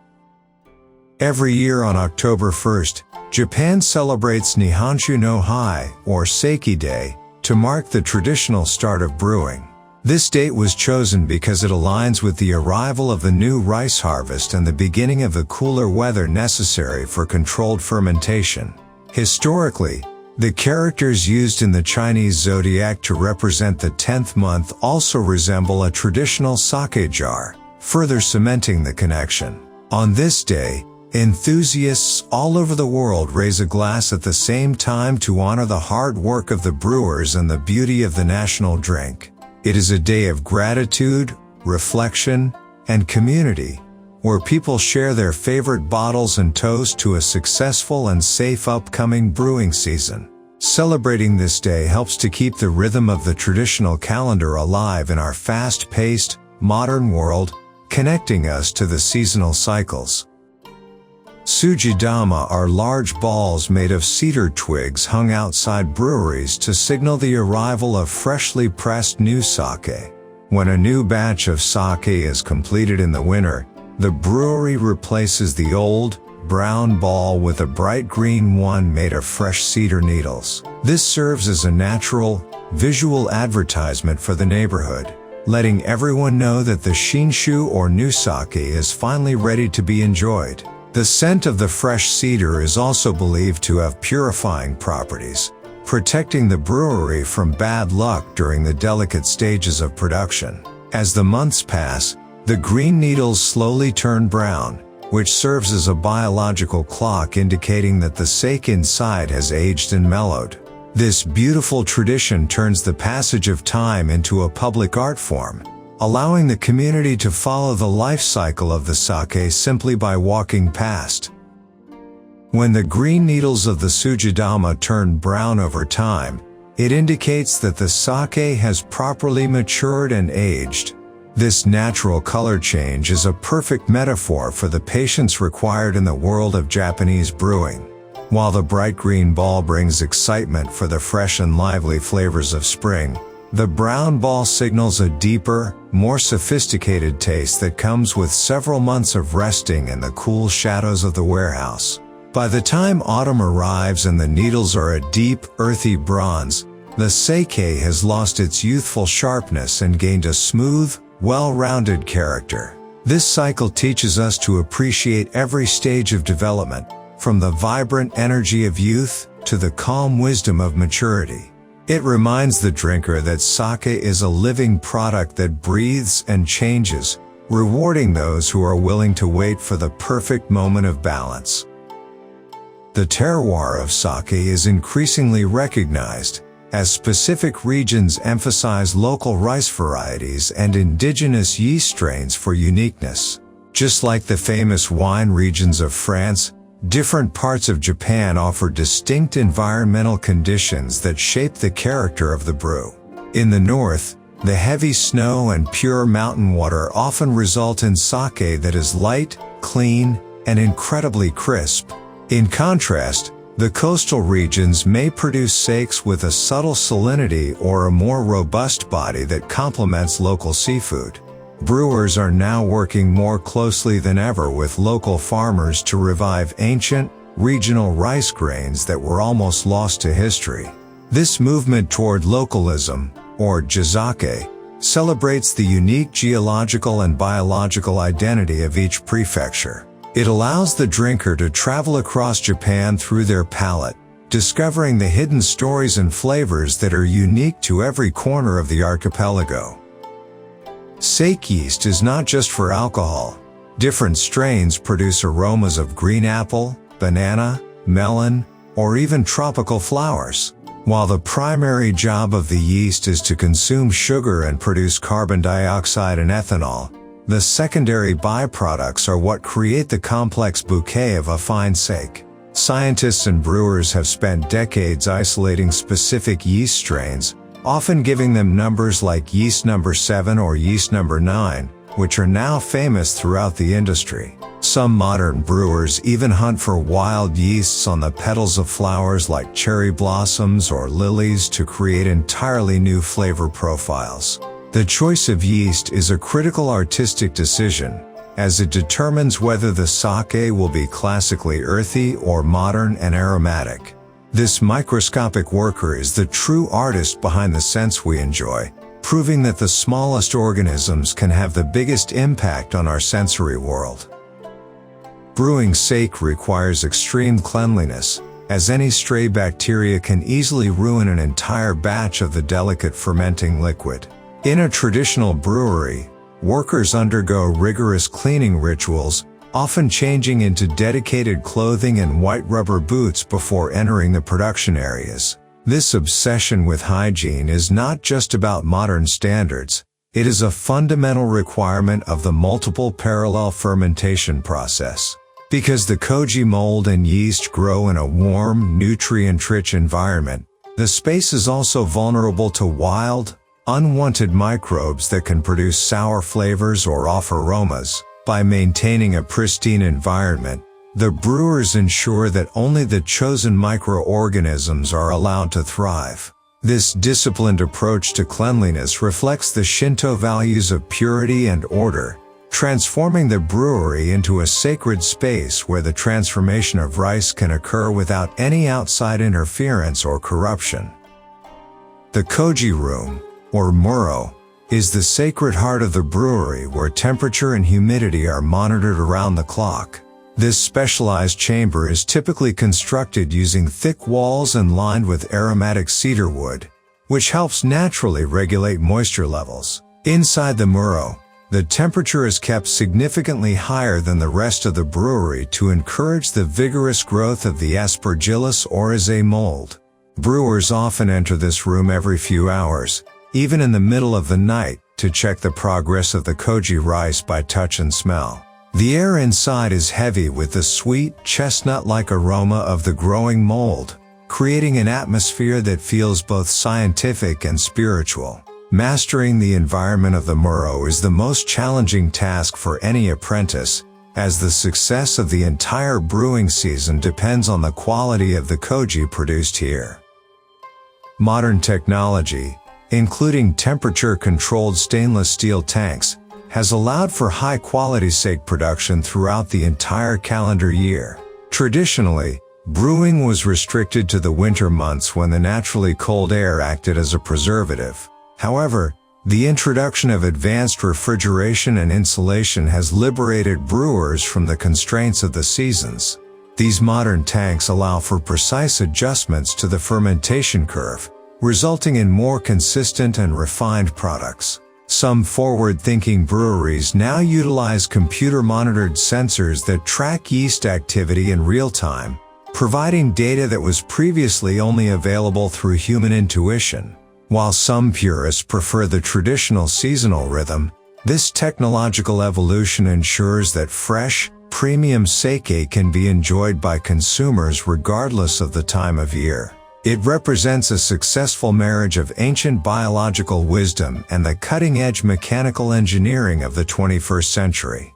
Every year on October 1st, Japan celebrates Nihonshu no Hai, or Sake Day, to mark the traditional start of brewing. This date was chosen because it aligns with the arrival of the new rice harvest and the beginning of the cooler weather necessary for controlled fermentation. Historically, the characters used in the Chinese zodiac to represent the 10th month also resemble a traditional sake jar, further cementing the connection. On this day, enthusiasts all over the world raise a glass at the same time to honor the hard work of the brewers and the beauty of the national drink. It is a day of gratitude, reflection, and community, where people share their favorite bottles and toast to a successful and safe upcoming brewing season. Celebrating this day helps to keep the rhythm of the traditional calendar alive in our fast-paced, modern world, connecting us to the seasonal cycles. Sujidama are large balls made of cedar twigs hung outside breweries to signal the arrival of freshly pressed new sake. When a new batch of sake is completed in the winter, the brewery replaces the old, brown ball with a bright green one made of fresh cedar needles. This serves as a natural, visual advertisement for the neighborhood, letting everyone know that the shinshu or new sake is finally ready to be enjoyed. The scent of the fresh cedar is also believed to have purifying properties, protecting the brewery from bad luck during the delicate stages of production. As the months pass, the green needles slowly turn brown, which serves as a biological clock indicating that the sake inside has aged and mellowed. This beautiful tradition turns the passage of time into a public art form, allowing the community to follow the life cycle of the sake simply by walking past. When the green needles of the Sujidama turn brown over time, it indicates that the sake has properly matured and aged. This natural color change is a perfect metaphor for the patience required in the world of Japanese brewing. While the bright green ball brings excitement for the fresh and lively flavors of spring, the brown ball signals a deeper, more sophisticated taste that comes with several months of resting in the cool shadows of the warehouse. By the time autumn arrives and the needles are a deep, earthy bronze, the sake has lost its youthful sharpness and gained a smooth, well-rounded character. This cycle teaches us to appreciate every stage of development, from the vibrant energy of youth to the calm wisdom of maturity. It reminds the drinker that sake is a living product that breathes and changes, rewarding those who are willing to wait for the perfect moment of balance. The terroir of sake is increasingly recognized, as specific regions emphasize local rice varieties and indigenous yeast strains for uniqueness. Just like the famous wine regions of France, different parts of Japan offer distinct environmental conditions that shape the character of the brew. In the north, the heavy snow and pure mountain water often result in sake that is light, clean, and incredibly crisp. In contrast, the coastal regions may produce sakes with a subtle salinity or a more robust body that complements local seafood. Brewers are now working more closely than ever with local farmers to revive ancient, regional rice grains that were almost lost to history. This movement toward localism, or jizake, celebrates the unique geological and biological identity of each prefecture. It allows the drinker to travel across Japan through their palate, discovering the hidden stories and flavors that are unique to every corner of the archipelago. Sake yeast is not just for alcohol. Different strains produce aromas of green apple, banana, melon, or even tropical flowers. While the primary job of the yeast is to consume sugar and produce carbon dioxide and ethanol, the secondary byproducts are what create the complex bouquet of a fine sake. Scientists and brewers have spent decades isolating specific yeast strains, often giving them numbers like yeast number 7 or yeast number 9, which are now famous throughout the industry. Some modern brewers even hunt for wild yeasts on the petals of flowers like cherry blossoms or lilies to create entirely new flavor profiles. The choice of yeast is a critical artistic decision, as it determines whether the sake will be classically earthy or modern and aromatic. This microscopic worker is the true artist behind the scents we enjoy, proving that the smallest organisms can have the biggest impact on our sensory world. Brewing sake requires extreme cleanliness, as any stray bacteria can easily ruin an entire batch of the delicate fermenting liquid. In a traditional brewery, workers undergo rigorous cleaning rituals, often changing into dedicated clothing and white rubber boots before entering the production areas. This obsession with hygiene is not just about modern standards, it is a fundamental requirement of the multiple parallel fermentation process. Because the koji mold and yeast grow in a warm, nutrient-rich environment, the space is also vulnerable to wild, unwanted microbes that can produce sour flavors or off aromas. By maintaining a pristine environment, the brewers ensure that only the chosen microorganisms are allowed to thrive. This disciplined approach to cleanliness reflects the Shinto values of purity and order, transforming the brewery into a sacred space where the transformation of rice can occur without any outside interference or corruption. The koji room, or muro, is the sacred heart of the brewery where temperature and humidity are monitored around the clock. This specialized chamber is typically constructed using thick walls and lined with aromatic cedar wood, which helps naturally regulate moisture levels. Inside the muro, the temperature is kept significantly higher than the rest of the brewery to encourage the vigorous growth of the Aspergillus oryzae mold. Brewers often enter this room every few hours, even in the middle of the night, to check the progress of the koji rice by touch and smell. The air inside is heavy with the sweet, chestnut-like aroma of the growing mold, creating an atmosphere that feels both scientific and spiritual. Mastering the environment of the muro is the most challenging task for any apprentice, as the success of the entire brewing season depends on the quality of the koji produced here. Modern technology, including temperature-controlled stainless steel tanks, has allowed for high-quality sake production throughout the entire calendar year. Traditionally, brewing was restricted to the winter months when the naturally cold air acted as a preservative. However, the introduction of advanced refrigeration and insulation has liberated brewers from the constraints of the seasons. These modern tanks allow for precise adjustments to the fermentation curve, resulting in more consistent and refined products. Some forward-thinking breweries now utilize computer-monitored sensors that track yeast activity in real time, providing data that was previously only available through human intuition. While some purists prefer the traditional seasonal rhythm, this technological evolution ensures that fresh, premium sake can be enjoyed by consumers regardless of the time of year. It represents a successful marriage of ancient biological wisdom and the cutting-edge mechanical engineering of the 21st century.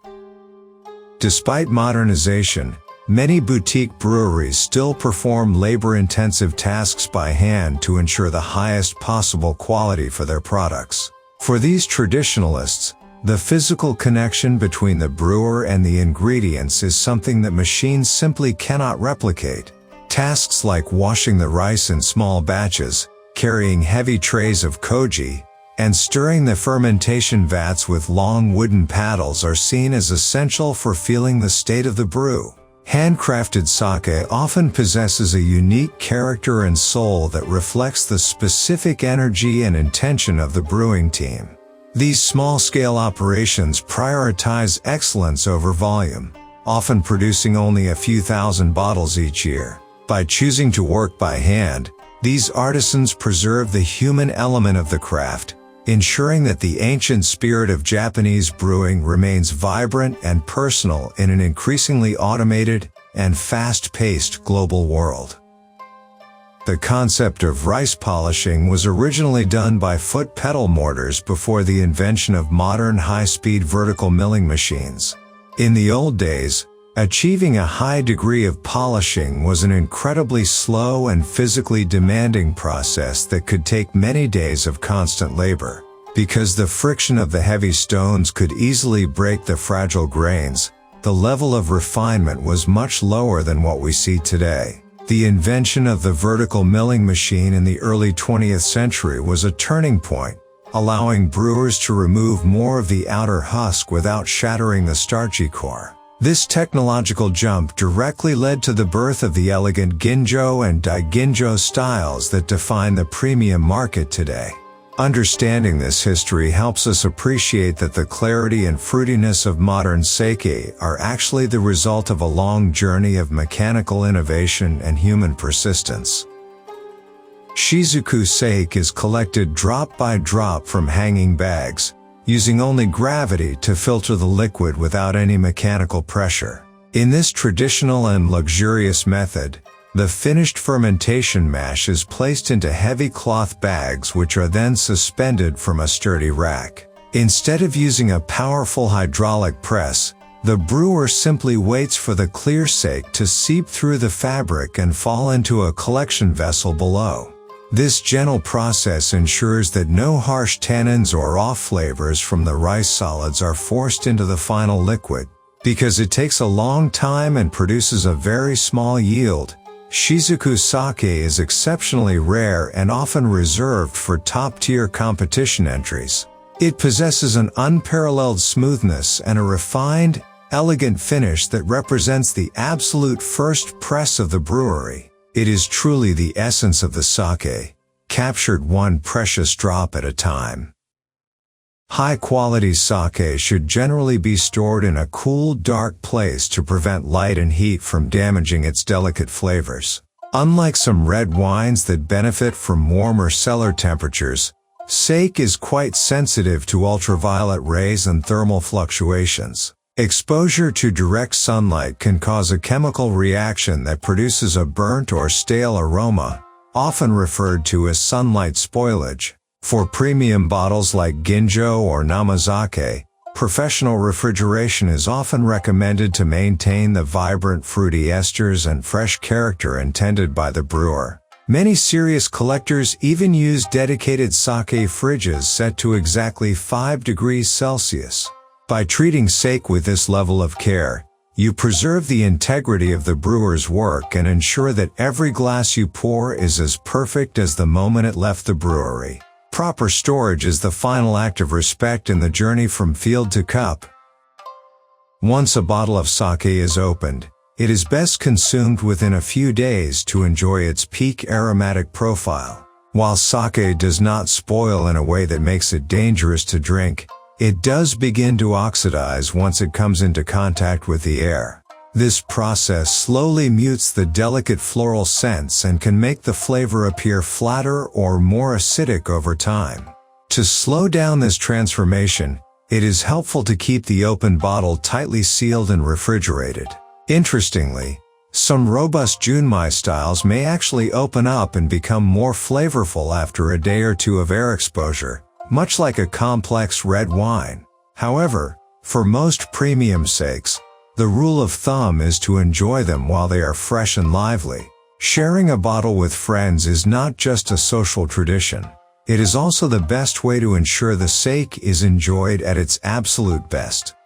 Despite modernization, many boutique breweries still perform labor-intensive tasks by hand to ensure the highest possible quality for their products. For these traditionalists, The physical connection between the brewer and the ingredients is something that machines simply cannot replicate. Tasks like washing the rice in small batches, carrying heavy trays of koji, and stirring the fermentation vats with long wooden paddles are seen as essential for feeling the state of the brew. Handcrafted sake often possesses a unique character and soul that reflects the specific energy and intention of the brewing team. These small-scale operations prioritize excellence over volume, often producing only a few thousand bottles each year. By choosing to work by hand, these artisans preserve the human element of the craft, ensuring that the ancient spirit of Japanese brewing remains vibrant and personal in an increasingly automated and fast-paced global world. The concept of rice polishing was originally done by foot pedal mortars before the invention of modern high-speed vertical milling machines. In the old days, achieving a high degree of polishing was an incredibly slow and physically demanding process that could take many days of constant labor. Because the friction of the heavy stones could easily break the fragile grains, the level of refinement was much lower than what we see today. The invention of the vertical milling machine in the early 20th century was a turning point, allowing brewers to remove more of the outer husk without shattering the starchy core. This technological jump directly led to the birth of the elegant ginjo and daiginjo styles that define the premium market today. Understanding this history helps us appreciate that the clarity and fruitiness of modern sake are actually the result of a long journey of mechanical innovation and human persistence. Shizuku sake is collected drop by drop from hanging bags, using only gravity to filter the liquid without any mechanical pressure. In this traditional and luxurious method, the finished fermentation mash is placed into heavy cloth bags which are then suspended from a sturdy rack. Instead of using a powerful hydraulic press, the brewer simply waits for the clear sake to seep through the fabric and fall into a collection vessel below. This gentle process ensures that no harsh tannins or off flavors from the rice solids are forced into the final liquid. Because it takes a long time and produces a very small yield, Shizuku sake is exceptionally rare and often reserved for top-tier competition entries. It possesses an unparalleled smoothness and a refined, elegant finish that represents the absolute first press of the brewery. It is truly the essence of the sake, captured one precious drop at a time. High-quality sake should generally be stored in a cool, dark place to prevent light and heat from damaging its delicate flavors. Unlike some red wines that benefit from warmer cellar temperatures, sake is quite sensitive to ultraviolet rays and thermal fluctuations. Exposure to direct sunlight can cause a chemical reaction that produces a burnt or stale aroma, often referred to as sunlight spoilage. For premium bottles like ginjo or namazake, professional refrigeration is often recommended to maintain the vibrant fruity esters and fresh character intended by the brewer. Many serious collectors even use dedicated sake fridges set to exactly 5 degrees Celsius. By treating sake with this level of care, you preserve the integrity of the brewer's work and ensure that every glass you pour is as perfect as the moment it left the brewery. Proper storage is the final act of respect in the journey from field to cup. Once a bottle of sake is opened, it is best consumed within a few days to enjoy its peak aromatic profile. While sake does not spoil in a way that makes it dangerous to drink, it does begin to oxidize once it comes into contact with the air. This process slowly mutes the delicate floral scents and can make the flavor appear flatter or more acidic over time. To slow down this transformation, it is helpful to keep the open bottle tightly sealed and refrigerated. Interestingly, some robust junmai styles may actually open up and become more flavorful after a day or two of air exposure, much like a complex red wine. However, for most premium sakes, the rule of thumb is to enjoy them while they are fresh and lively. Sharing a bottle with friends is not just a social tradition. It is also the best way to ensure the sake is enjoyed at its absolute best.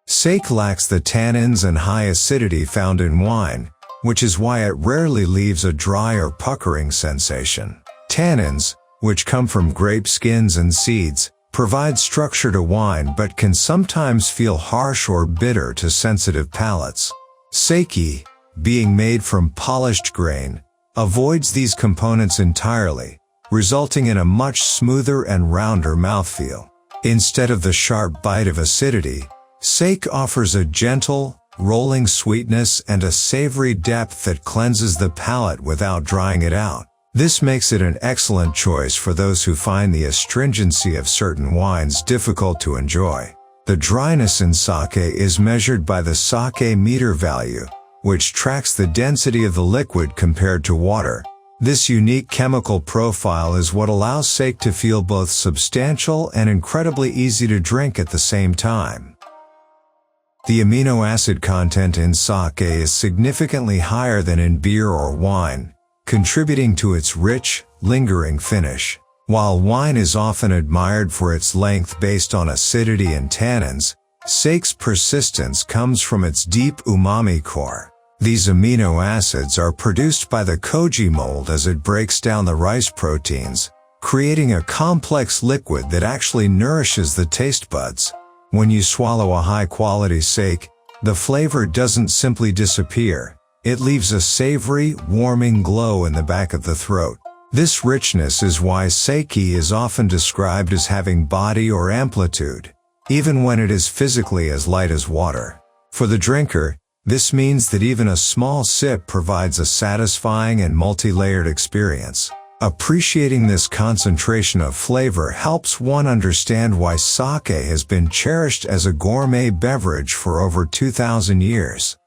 Sake lacks the tannins and high acidity found in wine, which is why it rarely leaves a dry or puckering sensation. Tannins, which come from grape skins and seeds, provide structure to wine but can sometimes feel harsh or bitter to sensitive palates. Sake, being made from polished grain, avoids these components entirely, resulting in a much smoother and rounder mouthfeel. Instead of the sharp bite of acidity, sake offers a gentle, rolling sweetness and a savory depth that cleanses the palate without drying it out. This makes it an excellent choice for those who find the astringency of certain wines difficult to enjoy. The dryness in sake is measured by the sake meter value, which tracks the density of the liquid compared to water. This unique chemical profile is what allows sake to feel both substantial and incredibly easy to drink at the same time. The amino acid content in sake is significantly higher than in beer or wine, contributing to its rich, lingering finish. While wine is often admired for its length based on acidity and tannins, sake's persistence comes from its deep umami core. These amino acids are produced by the koji mold as it breaks down the rice proteins, creating a complex liquid that actually nourishes the taste buds. When you swallow a high-quality sake, the flavor doesn't simply disappear. It leaves a savory, warming glow in the back of the throat. This richness is why sake is often described as having body or amplitude, even when it is physically as light as water. For the drinker, this means that even a small sip provides a satisfying and multi-layered experience. Appreciating this concentration of flavor helps one understand why sake has been cherished as a gourmet beverage for over 2,000 years.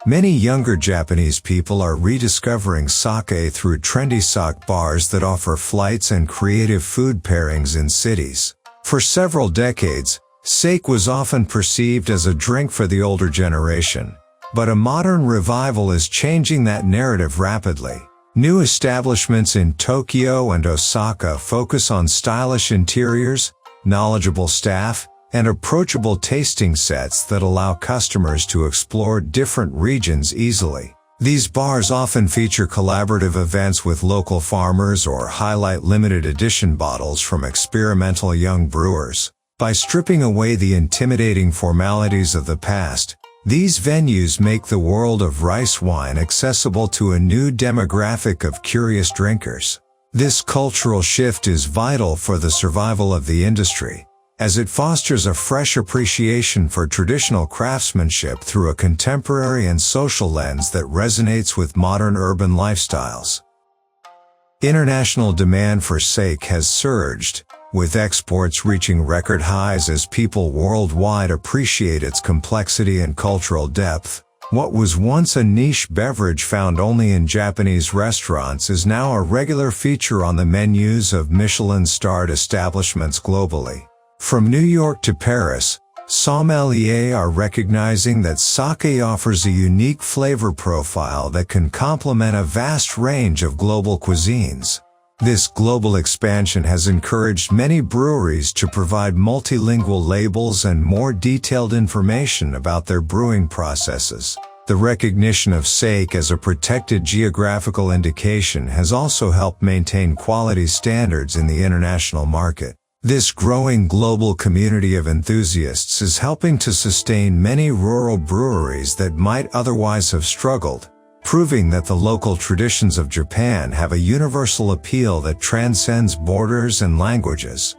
Many younger Japanese people are rediscovering sake through trendy sake bars that offer flights and creative food pairings in cities. For several decades, sake was often perceived as a drink for the older generation, but a modern revival is changing that narrative rapidly. New establishments in Tokyo and Osaka focus on stylish interiors, knowledgeable staff, and approachable tasting sets that allow customers to explore different regions easily. These bars often feature collaborative events with local farmers or highlight limited edition bottles from experimental young brewers. By stripping away the intimidating formalities of the past, these venues make the world of rice wine accessible to a new demographic of curious drinkers. This cultural shift is vital for the survival of the industry, as it fosters a fresh appreciation for traditional craftsmanship through a contemporary and social lens that resonates with modern urban lifestyles. International demand for sake has surged, with exports reaching record highs as people worldwide appreciate its complexity and cultural depth. What was once a niche beverage found only in Japanese restaurants is now a regular feature on the menus of Michelin-starred establishments globally. From New York to Paris, sommeliers are recognizing that sake offers a unique flavor profile that can complement a vast range of global cuisines. This global expansion has encouraged many breweries to provide multilingual labels and more detailed information about their brewing processes. The recognition of sake as a protected geographical indication has also helped maintain quality standards in the international market. This growing global community of enthusiasts is helping to sustain many rural breweries that might otherwise have struggled, proving that the local traditions of Japan have a universal appeal that transcends borders and languages.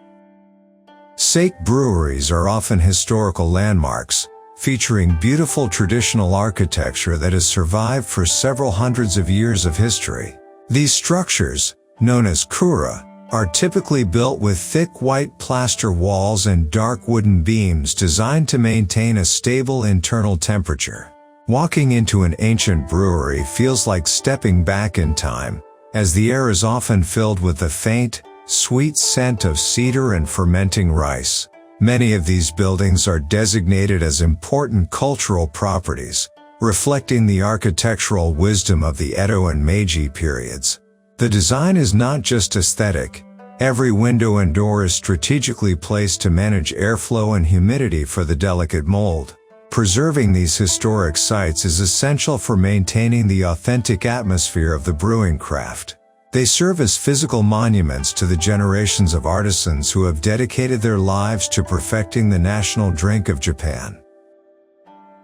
Sake breweries are often historical landmarks, featuring beautiful traditional architecture that has survived for several hundreds of years of history. These structures, known as kura, are typically built with thick white plaster walls and dark wooden beams designed to maintain a stable internal temperature. Walking into an ancient brewery feels like stepping back in time, as the air is often filled with the faint, sweet scent of cedar and fermenting rice. Many of these buildings are designated as important cultural properties, reflecting the architectural wisdom of the Edo and Meiji periods. The design is not just aesthetic. Every window and door is strategically placed to manage airflow and humidity for the delicate mold. Preserving these historic sites is essential for maintaining the authentic atmosphere of the brewing craft. They serve as physical monuments to the generations of artisans who have dedicated their lives to perfecting the national drink of Japan.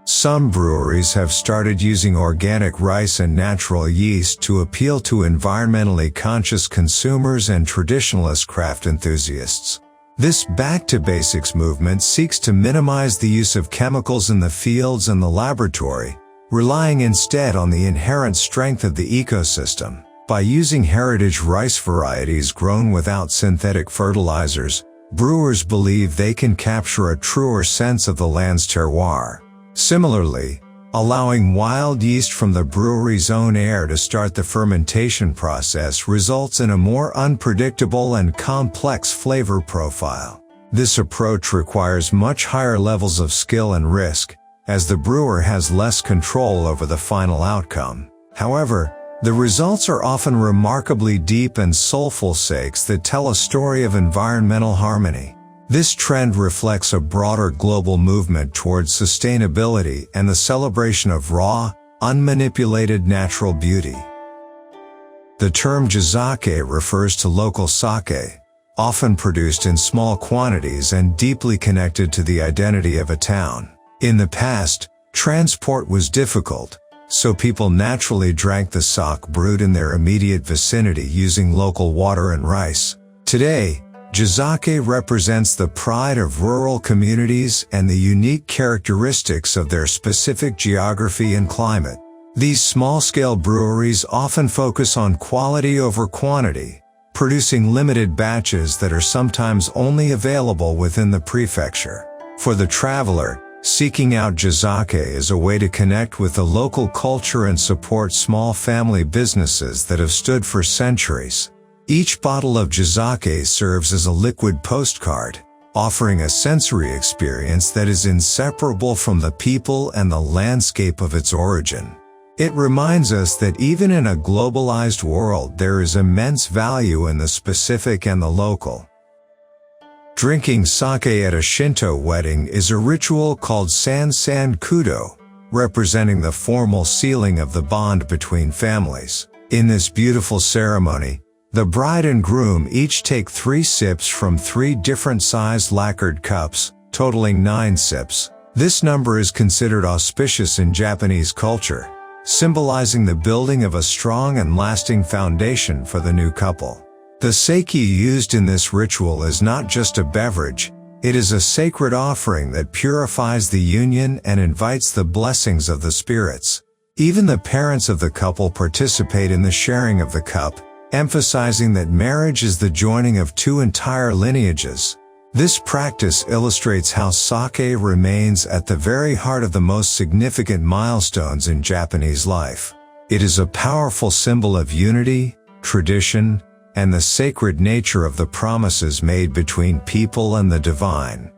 Some breweries have started using organic rice and natural yeast to appeal to environmentally conscious consumers and traditionalist craft enthusiasts. This back-to-basics movement seeks to minimize the use of chemicals in the fields and the laboratory, relying instead on the inherent strength of the ecosystem. By using heritage rice varieties grown without synthetic fertilizers, brewers believe they can capture a truer sense of the land's terroir. Similarly, allowing wild yeast from the brewery's own air to start the fermentation process results in a more unpredictable and complex flavor profile. This approach requires much higher levels of skill and risk, as the brewer has less control over the final outcome. However, the results are often remarkably deep and soulful sakes that tell a story of environmental harmony. This trend reflects a broader global movement towards sustainability and the celebration of raw, unmanipulated natural beauty. The term jizake refers to local sake, often produced in small quantities and deeply connected to the identity of a town. In the past, transport was difficult, so people naturally drank the sake brewed in their immediate vicinity using local water and rice. Today, jizake represents the pride of rural communities and the unique characteristics of their specific geography and climate. These small-scale breweries often focus on quality over quantity, producing limited batches that are sometimes only available within the prefecture. For the traveler, seeking out jizake is a way to connect with the local culture and support small family businesses that have stood for centuries. Each bottle of jizake serves as a liquid postcard, offering a sensory experience that is inseparable from the people and the landscape of its origin. It reminds us that even in a globalized world there is immense value in the specific and the local. Drinking sake at a Shinto wedding is a ritual called San Kudo, representing the formal sealing of the bond between families. In this beautiful ceremony, the bride and groom each take 3 sips from 3 different sized lacquered cups, totaling 9 sips. This number is considered auspicious in Japanese culture, symbolizing the building of a strong and lasting foundation for the new couple. The sake used in this ritual is not just a beverage, it is a sacred offering that purifies the union and invites the blessings of the spirits. Even the parents of the couple participate in the sharing of the cup, emphasizing that marriage is the joining of 2 entire lineages. This practice illustrates how sake remains at the very heart of the most significant milestones in Japanese life. It is a powerful symbol of unity, tradition, and the sacred nature of the promises made between people and the divine.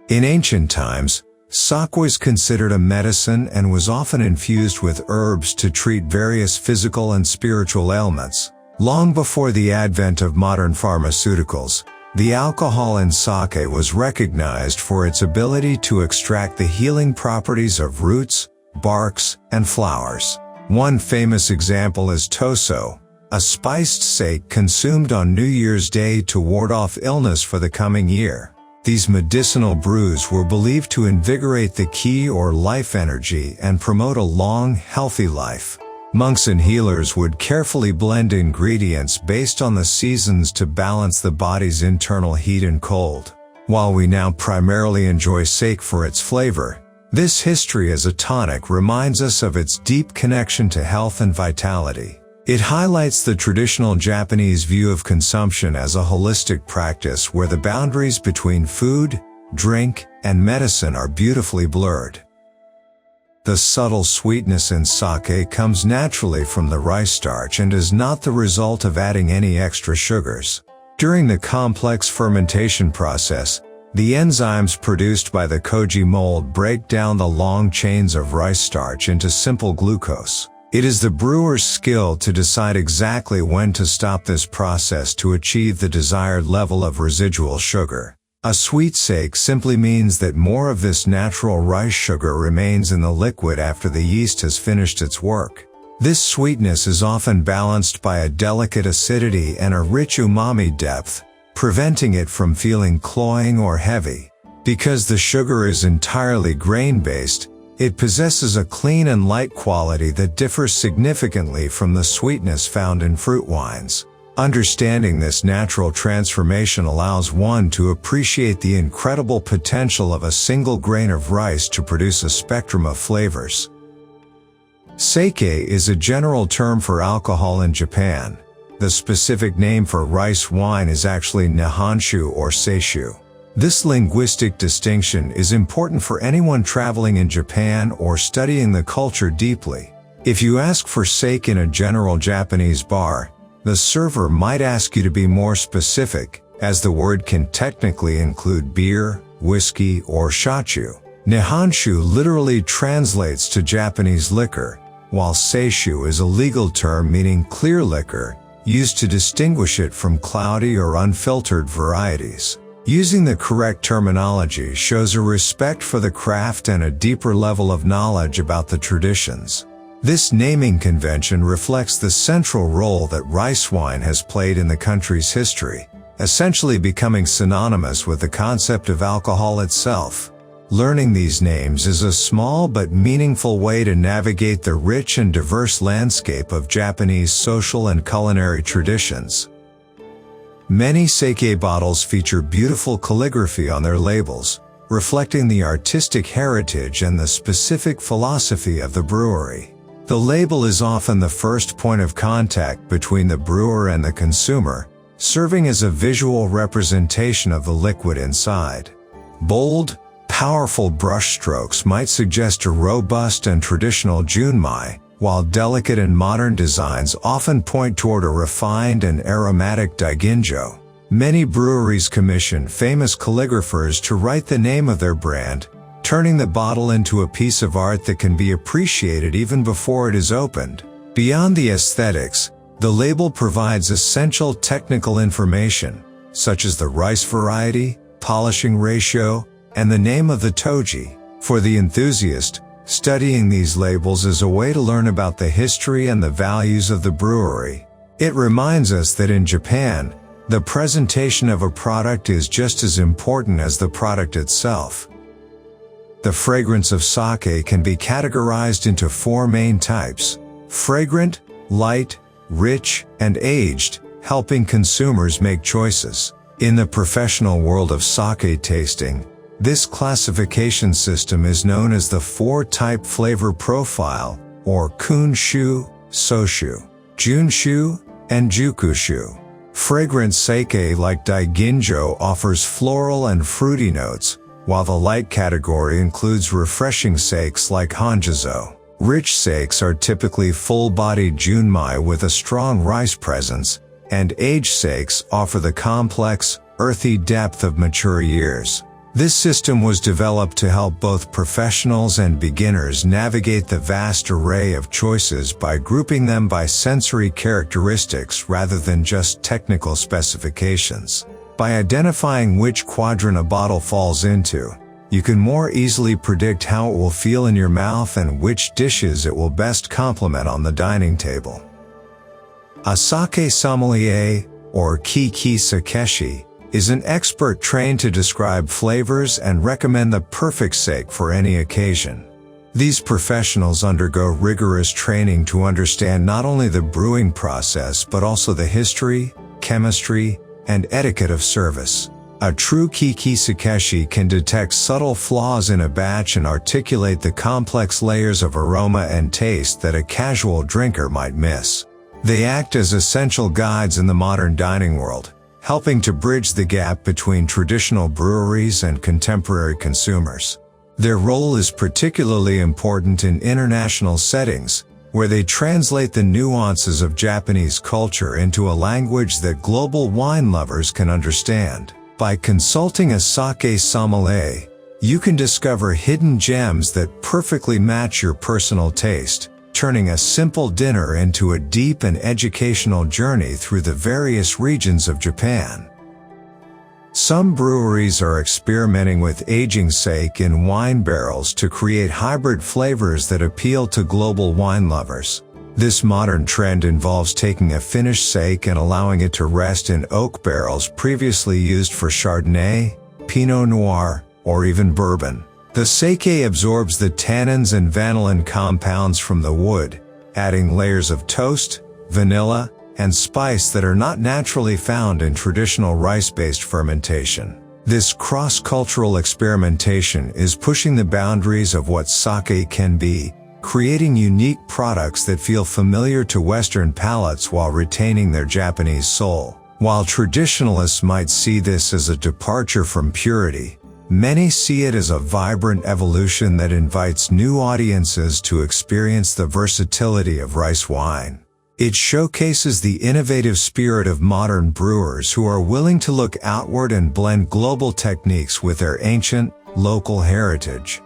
In ancient times, sake was considered a medicine and was often infused with herbs to treat various physical and spiritual ailments. Long before the advent of modern pharmaceuticals, the alcohol in sake was recognized for its ability to extract the healing properties of roots, barks, and flowers. One famous example is toso, a spiced sake consumed on New Year's Day to ward off illness for the coming year. These medicinal brews were believed to invigorate the ki or life energy and promote a long, healthy life. Monks and healers would carefully blend ingredients based on the seasons to balance the body's internal heat and cold. While we now primarily enjoy sake for its flavor, this history as a tonic reminds us of its deep connection to health and vitality. It highlights the traditional Japanese view of consumption as a holistic practice where the boundaries between food, drink, and medicine are beautifully blurred. The subtle sweetness in sake comes naturally from the rice starch and is not the result of adding any extra sugars. During the complex fermentation process, the enzymes produced by the koji mold break down the long chains of rice starch into simple glucose. It is the brewer's skill to decide exactly when to stop this process to achieve the desired level of residual sugar. A sweet sake simply means that more of this natural rice sugar remains in the liquid after the yeast has finished its work. This sweetness is often balanced by a delicate acidity and a rich umami depth, preventing it from feeling cloying or heavy. Because the sugar is entirely grain-based, it possesses a clean and light quality that differs significantly from the sweetness found in fruit wines. Understanding this natural transformation allows one to appreciate the incredible potential of a single grain of rice to produce a spectrum of flavors. Sake is a general term for alcohol in Japan. The specific name for rice wine is actually nihonshu or seishu. This linguistic distinction is important for anyone traveling in Japan or studying the culture deeply. If you ask for sake in a general Japanese bar, the server might ask you to be more specific, as the word can technically include beer, whiskey, or shochu. Nihonshu literally translates to Japanese liquor, while seishu is a legal term meaning clear liquor, used to distinguish it from cloudy or unfiltered varieties. Using the correct terminology shows a respect for the craft and a deeper level of knowledge about the traditions. This naming convention reflects the central role that rice wine has played in the country's history, essentially becoming synonymous with the concept of alcohol itself. Learning these names is a small but meaningful way to navigate the rich and diverse landscape of Japanese social and culinary traditions. Many sake bottles feature beautiful calligraphy on their labels, reflecting the artistic heritage and the specific philosophy of the brewery. The label is often the first point of contact between the brewer and the consumer, serving as a visual representation of the liquid inside. Bold, powerful brushstrokes might suggest a robust and traditional junmai, while delicate and modern designs often point toward a refined and aromatic daiginjo. Many breweries commission famous calligraphers to write the name of their brand, turning the bottle into a piece of art that can be appreciated even before it is opened. Beyond the aesthetics, the label provides essential technical information, such as the rice variety, polishing ratio, and the name of the toji. For the enthusiast, studying these labels is a way to learn about the history and the values of the brewery. It reminds us that in Japan, the presentation of a product is just as important as the product itself. The fragrance of sake can be categorized into four main types: fragrant, light, rich, and aged, helping consumers make choices. In the professional world of sake tasting, this classification system is known as the four-type flavor profile, or kunshu, soshu, junshu, and jukushu. Fragrant sake like daiginjo offers floral and fruity notes, while the light category includes refreshing sakes like honjizo. Rich sakes are typically full-bodied junmai with a strong rice presence, and aged sakes offer the complex, earthy depth of mature years. This system was developed to help both professionals and beginners navigate the vast array of choices by grouping them by sensory characteristics rather than just technical specifications. By identifying which quadrant a bottle falls into, you can more easily predict how it will feel in your mouth and which dishes it will best complement on the dining table. A sake sommelier, or kiki sakeshi, is an expert trained to describe flavors and recommend the perfect sake for any occasion. These professionals undergo rigorous training to understand not only the brewing process but also the history, chemistry, and etiquette of service. A true kiki sakeshi can detect subtle flaws in a batch and articulate the complex layers of aroma and taste that a casual drinker might miss. They act as essential guides in the modern dining world, helping to bridge the gap between traditional breweries and contemporary consumers. Their role is particularly important in international settings, where they translate the nuances of Japanese culture into a language that global wine lovers can understand. By consulting a sake sommelier, you can discover hidden gems that perfectly match your personal taste, turning a simple dinner into a deep and educational journey through the various regions of Japan. Some breweries are experimenting with aging sake in wine barrels to create hybrid flavors that appeal to global wine lovers. This modern trend involves taking a finished sake and allowing it to rest in oak barrels previously used for Chardonnay, Pinot Noir, or even bourbon. The sake absorbs the tannins and vanillin compounds from the wood, adding layers of toast, vanilla, and spice that are not naturally found in traditional rice-based fermentation. This cross-cultural experimentation is pushing the boundaries of what sake can be, creating unique products that feel familiar to Western palates while retaining their Japanese soul. While traditionalists might see this as a departure from purity, many see it as a vibrant evolution that invites new audiences to experience the versatility of rice wine. It showcases the innovative spirit of modern brewers who are willing to look outward and blend global techniques with their ancient, local heritage.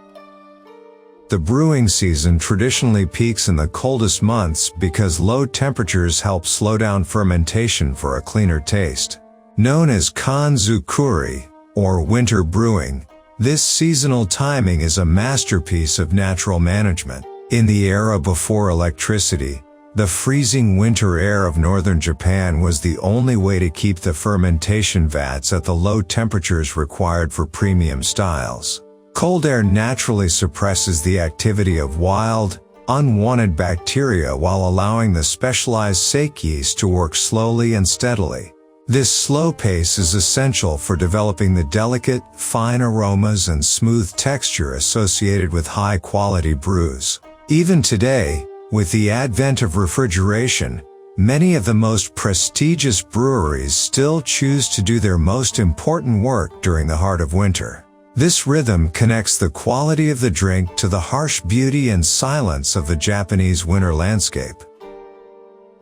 The brewing season traditionally peaks in the coldest months because low temperatures help slow down fermentation for a cleaner taste. Known as kanzukuri, or winter brewing, this seasonal timing is a masterpiece of natural management. In the era before electricity, the freezing winter air of northern Japan was the only way to keep the fermentation vats at the low temperatures required for premium styles. Cold air naturally suppresses the activity of wild, unwanted bacteria while allowing the specialized sake yeast to work slowly and steadily. This slow pace is essential for developing the delicate, fine aromas and smooth texture associated with high-quality brews. Even today, with the advent of refrigeration, many of the most prestigious breweries still choose to do their most important work during the heart of winter. This rhythm connects the quality of the drink to the harsh beauty and silence of the Japanese winter landscape.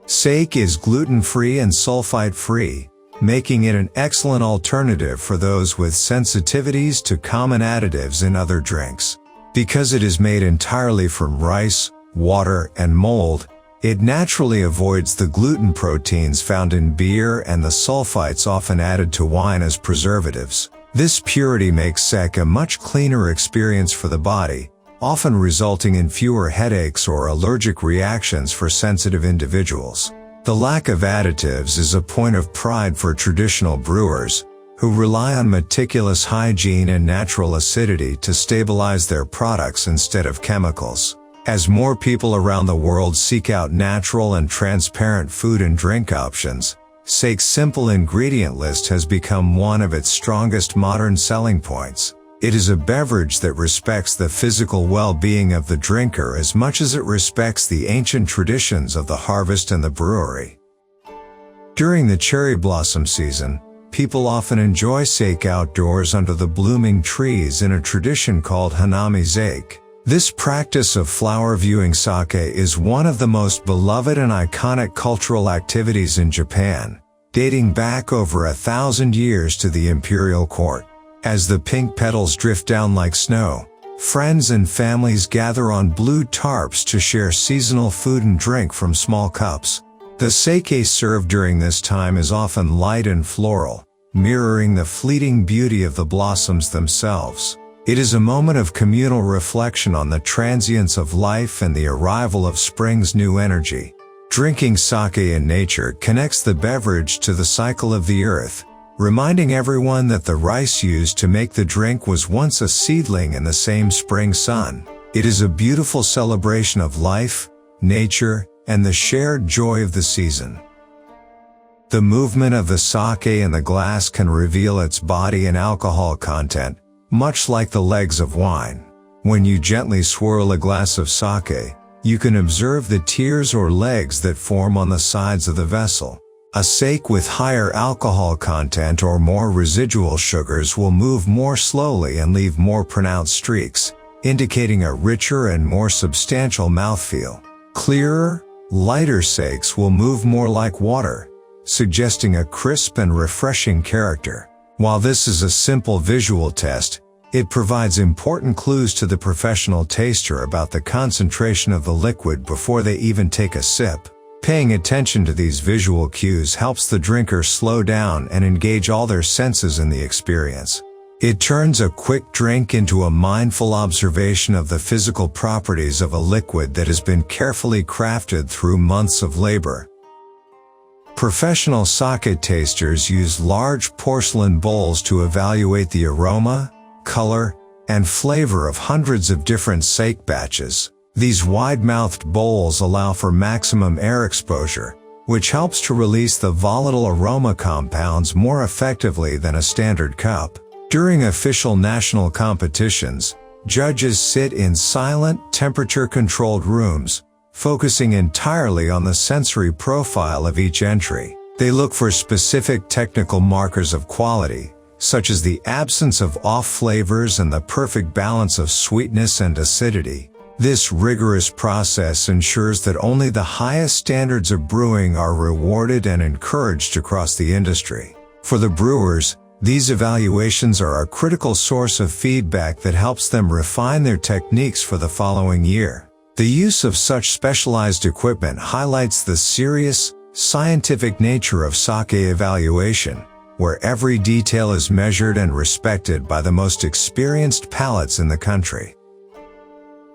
Sake is gluten-free and sulfite-free, making it an excellent alternative for those with sensitivities to common additives in other drinks. Because it is made entirely from rice, water, and mold, it naturally avoids the gluten proteins found in beer and the sulfites often added to wine as preservatives. This purity makes sake a much cleaner experience for the body, often resulting in fewer headaches or allergic reactions for sensitive individuals. The lack of additives is a point of pride for traditional brewers, who rely on meticulous hygiene and natural acidity to stabilize their products instead of chemicals. As more people around the world seek out natural and transparent food and drink options, Sake's simple ingredient list has become one of its strongest modern selling points. It is a beverage that respects the physical well-being of the drinker as much as it respects the ancient traditions of the harvest and the brewery. During the cherry blossom season, people often enjoy sake outdoors under the blooming trees in a tradition called hanami sake. This practice of flower viewing sake is one of the most beloved and iconic cultural activities in Japan, dating back over 1,000 years to the imperial court. As the pink petals drift down like snow, friends and families gather on blue tarps to share seasonal food and drink from small cups. The sake served during this time is often light and floral, mirroring the fleeting beauty of the blossoms themselves. It is a moment of communal reflection on the transience of life and the arrival of spring's new energy. Drinking sake in nature connects the beverage to the cycle of the earth, reminding everyone that the rice used to make the drink was once a seedling in the same spring sun. It is a beautiful celebration of life, nature, and the shared joy of the season. The movement of the sake in the glass can reveal its body and alcohol content, much like the legs of wine. When you gently swirl a glass of sake, you can observe the tears or legs that form on the sides of the vessel. A sake with higher alcohol content or more residual sugars will move more slowly and leave more pronounced streaks, indicating a richer and more substantial mouthfeel. Clearer, lighter sakes will move more like water, suggesting a crisp and refreshing character. While this is a simple visual test, It provides important clues to the professional taster about the concentration of the liquid before they even take a sip. Paying attention to these visual cues helps the drinker slow down and engage all their senses in the experience. It turns a quick drink into a mindful observation of the physical properties of a liquid that has been carefully crafted through months of labor. Professional sake tasters use large porcelain bowls to evaluate the aroma, color, and flavor of hundreds of different sake batches. These wide-mouthed bowls allow for maximum air exposure, which helps to release the volatile aroma compounds more effectively than a standard cup. During official national competitions, judges sit in silent, temperature-controlled rooms, focusing entirely on the sensory profile of each entry. They look for specific technical markers of quality, such as the absence of off flavors and the perfect balance of sweetness and acidity. This rigorous process ensures that only the highest standards of brewing are rewarded and encouraged across the industry. For the brewers, these evaluations are a critical source of feedback that helps them refine their techniques for the following year. The use of such specialized equipment highlights the serious, scientific nature of sake evaluation, where every detail is measured and respected by the most experienced palates in the country.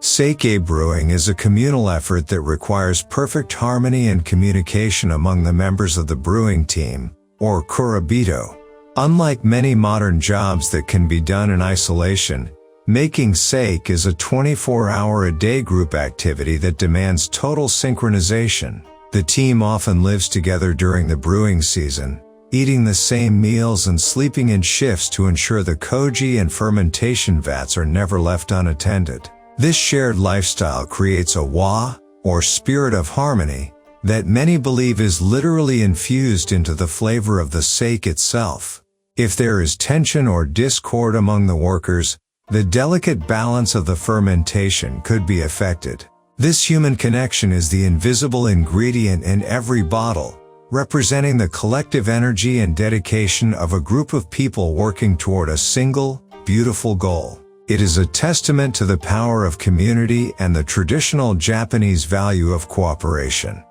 Sake brewing is a communal effort that requires perfect harmony and communication among the members of the brewing team, or kurabito. Unlike many modern jobs that can be done in isolation, making sake is a 24-hour-a-day group activity that demands total synchronization. The team often lives together during the brewing season, eating the same meals and sleeping in shifts to ensure the koji and fermentation vats are never left unattended. This shared lifestyle creates a wa, or spirit of harmony, that many believe is literally infused into the flavor of the sake itself. If there is tension or discord among the workers, the delicate balance of the fermentation could be affected. This human connection is the invisible ingredient in every bottle, representing the collective energy and dedication of a group of people working toward a single, beautiful goal. It is a testament to the power of community and the traditional Japanese value of cooperation.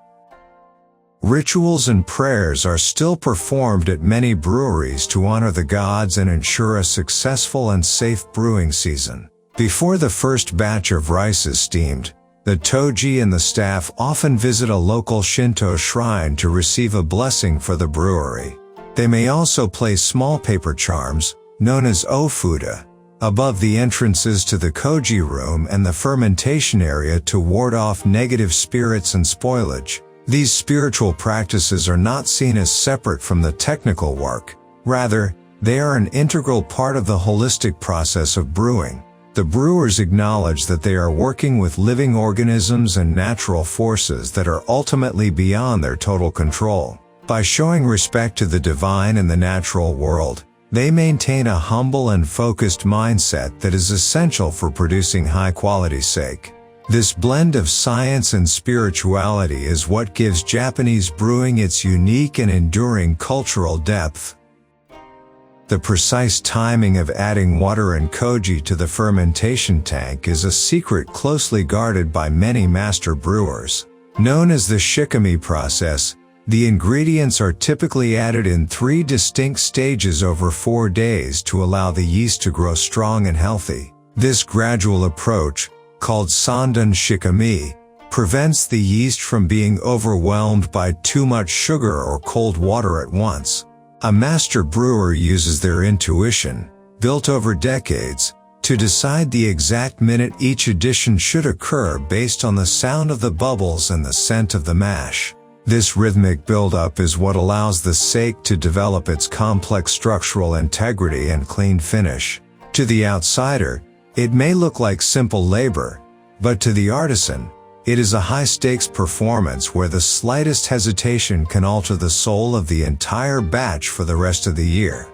Rituals and prayers are still performed at many breweries to honor the gods and ensure a successful and safe brewing season. Before the first batch of rice is steamed, the toji and the staff often visit a local Shinto shrine to receive a blessing for the brewery. They may also place small paper charms, known as ofuda, above the entrances to the koji room and the fermentation area to ward off negative spirits and spoilage. These spiritual practices are not seen as separate from the technical work. Rather, they are an integral part of the holistic process of brewing. The brewers acknowledge that they are working with living organisms and natural forces that are ultimately beyond their total control. By showing respect to the divine and the natural world, they maintain a humble and focused mindset that is essential for producing high-quality sake. This blend of science and spirituality is what gives Japanese brewing its unique and enduring cultural depth. The precise timing of adding water and koji to the fermentation tank is a secret closely guarded by many master brewers. Known as the shikami process, the ingredients are typically added in 3 distinct stages over 4 days to allow the yeast to grow strong and healthy. This gradual approach, called sandan shikami, prevents the yeast from being overwhelmed by too much sugar or cold water at once. A master brewer uses their intuition, built over decades, to decide the exact minute each addition should occur based on the sound of the bubbles and the scent of the mash. This rhythmic buildup is what allows the sake to develop its complex structural integrity and clean finish. To the outsider, it may look like simple labor, but to the artisan, it is a high-stakes performance where the slightest hesitation can alter the soul of the entire batch for the rest of the year.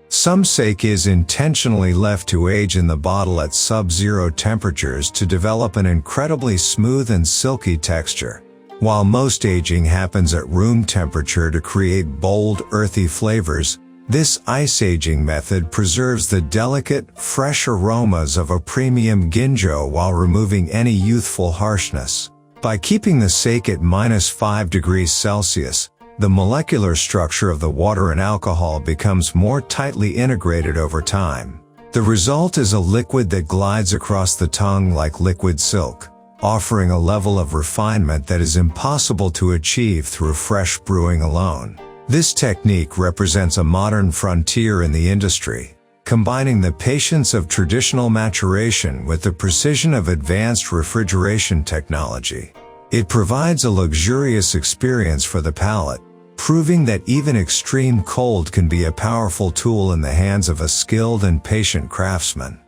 Some sake is intentionally left to age in the bottle at sub-zero temperatures to develop an incredibly smooth and silky texture, while most aging happens at room temperature to create bold, earthy flavors. This ice aging method preserves the delicate, fresh aromas of a premium ginjo while removing any youthful harshness. By keeping the sake at -5 degrees Celsius, the molecular structure of the water and alcohol becomes more tightly integrated over time. The result is a liquid that glides across the tongue like liquid silk, offering a level of refinement that is impossible to achieve through fresh brewing alone. This technique represents a modern frontier in the industry, combining the patience of traditional maturation with the precision of advanced refrigeration technology. It provides a luxurious experience for the palate, proving that even extreme cold can be a powerful tool in the hands of a skilled and patient craftsman.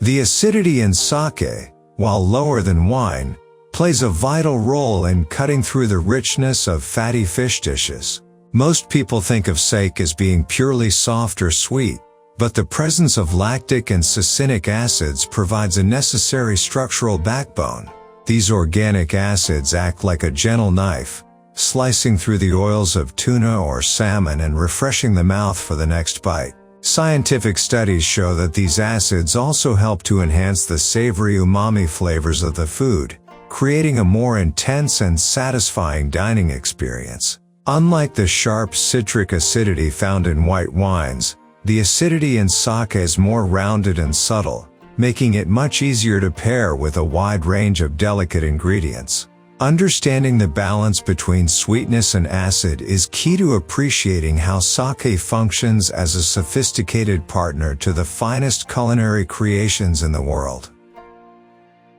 The acidity in sake, while lower than wine, plays a vital role in cutting through the richness of fatty fish dishes. Most people think of sake as being purely soft or sweet, but the presence of lactic and succinic acids provides a necessary structural backbone. These organic acids act like a gentle knife, slicing through the oils of tuna or salmon and refreshing the mouth for the next bite. Scientific studies show that these acids also help to enhance the savory umami flavors of the food, creating a more intense and satisfying dining experience. Unlike the sharp citric acidity found in white wines, the acidity in sake is more rounded and subtle, making it much easier to pair with a wide range of delicate ingredients. Understanding the balance between sweetness and acid is key to appreciating how sake functions as a sophisticated partner to the finest culinary creations in the world.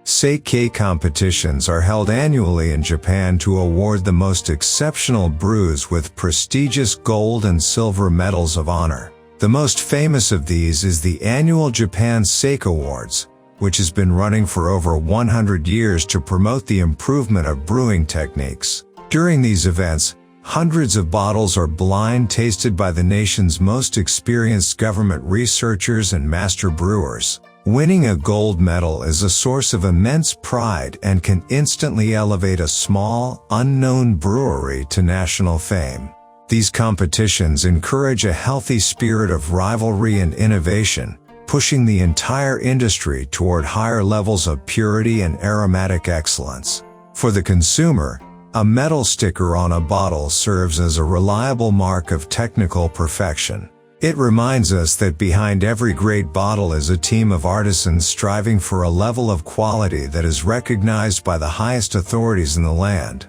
Sake competitions are held annually in Japan to award the most exceptional brews with prestigious gold and silver medals of honor. The most famous of these is the annual Japan Sake Awards, which has been running for over 100 years to promote the improvement of brewing techniques. During these events, hundreds of bottles are blind tasted by the nation's most experienced government researchers and master brewers. Winning a gold medal is a source of immense pride and can instantly elevate a small, unknown brewery to national fame. These competitions encourage a healthy spirit of rivalry and innovation, pushing the entire industry toward higher levels of purity and aromatic excellence. For the consumer, a metal sticker on a bottle serves as a reliable mark of technical perfection. It reminds us that behind every great bottle is a team of artisans striving for a level of quality that is recognized by the highest authorities in the land.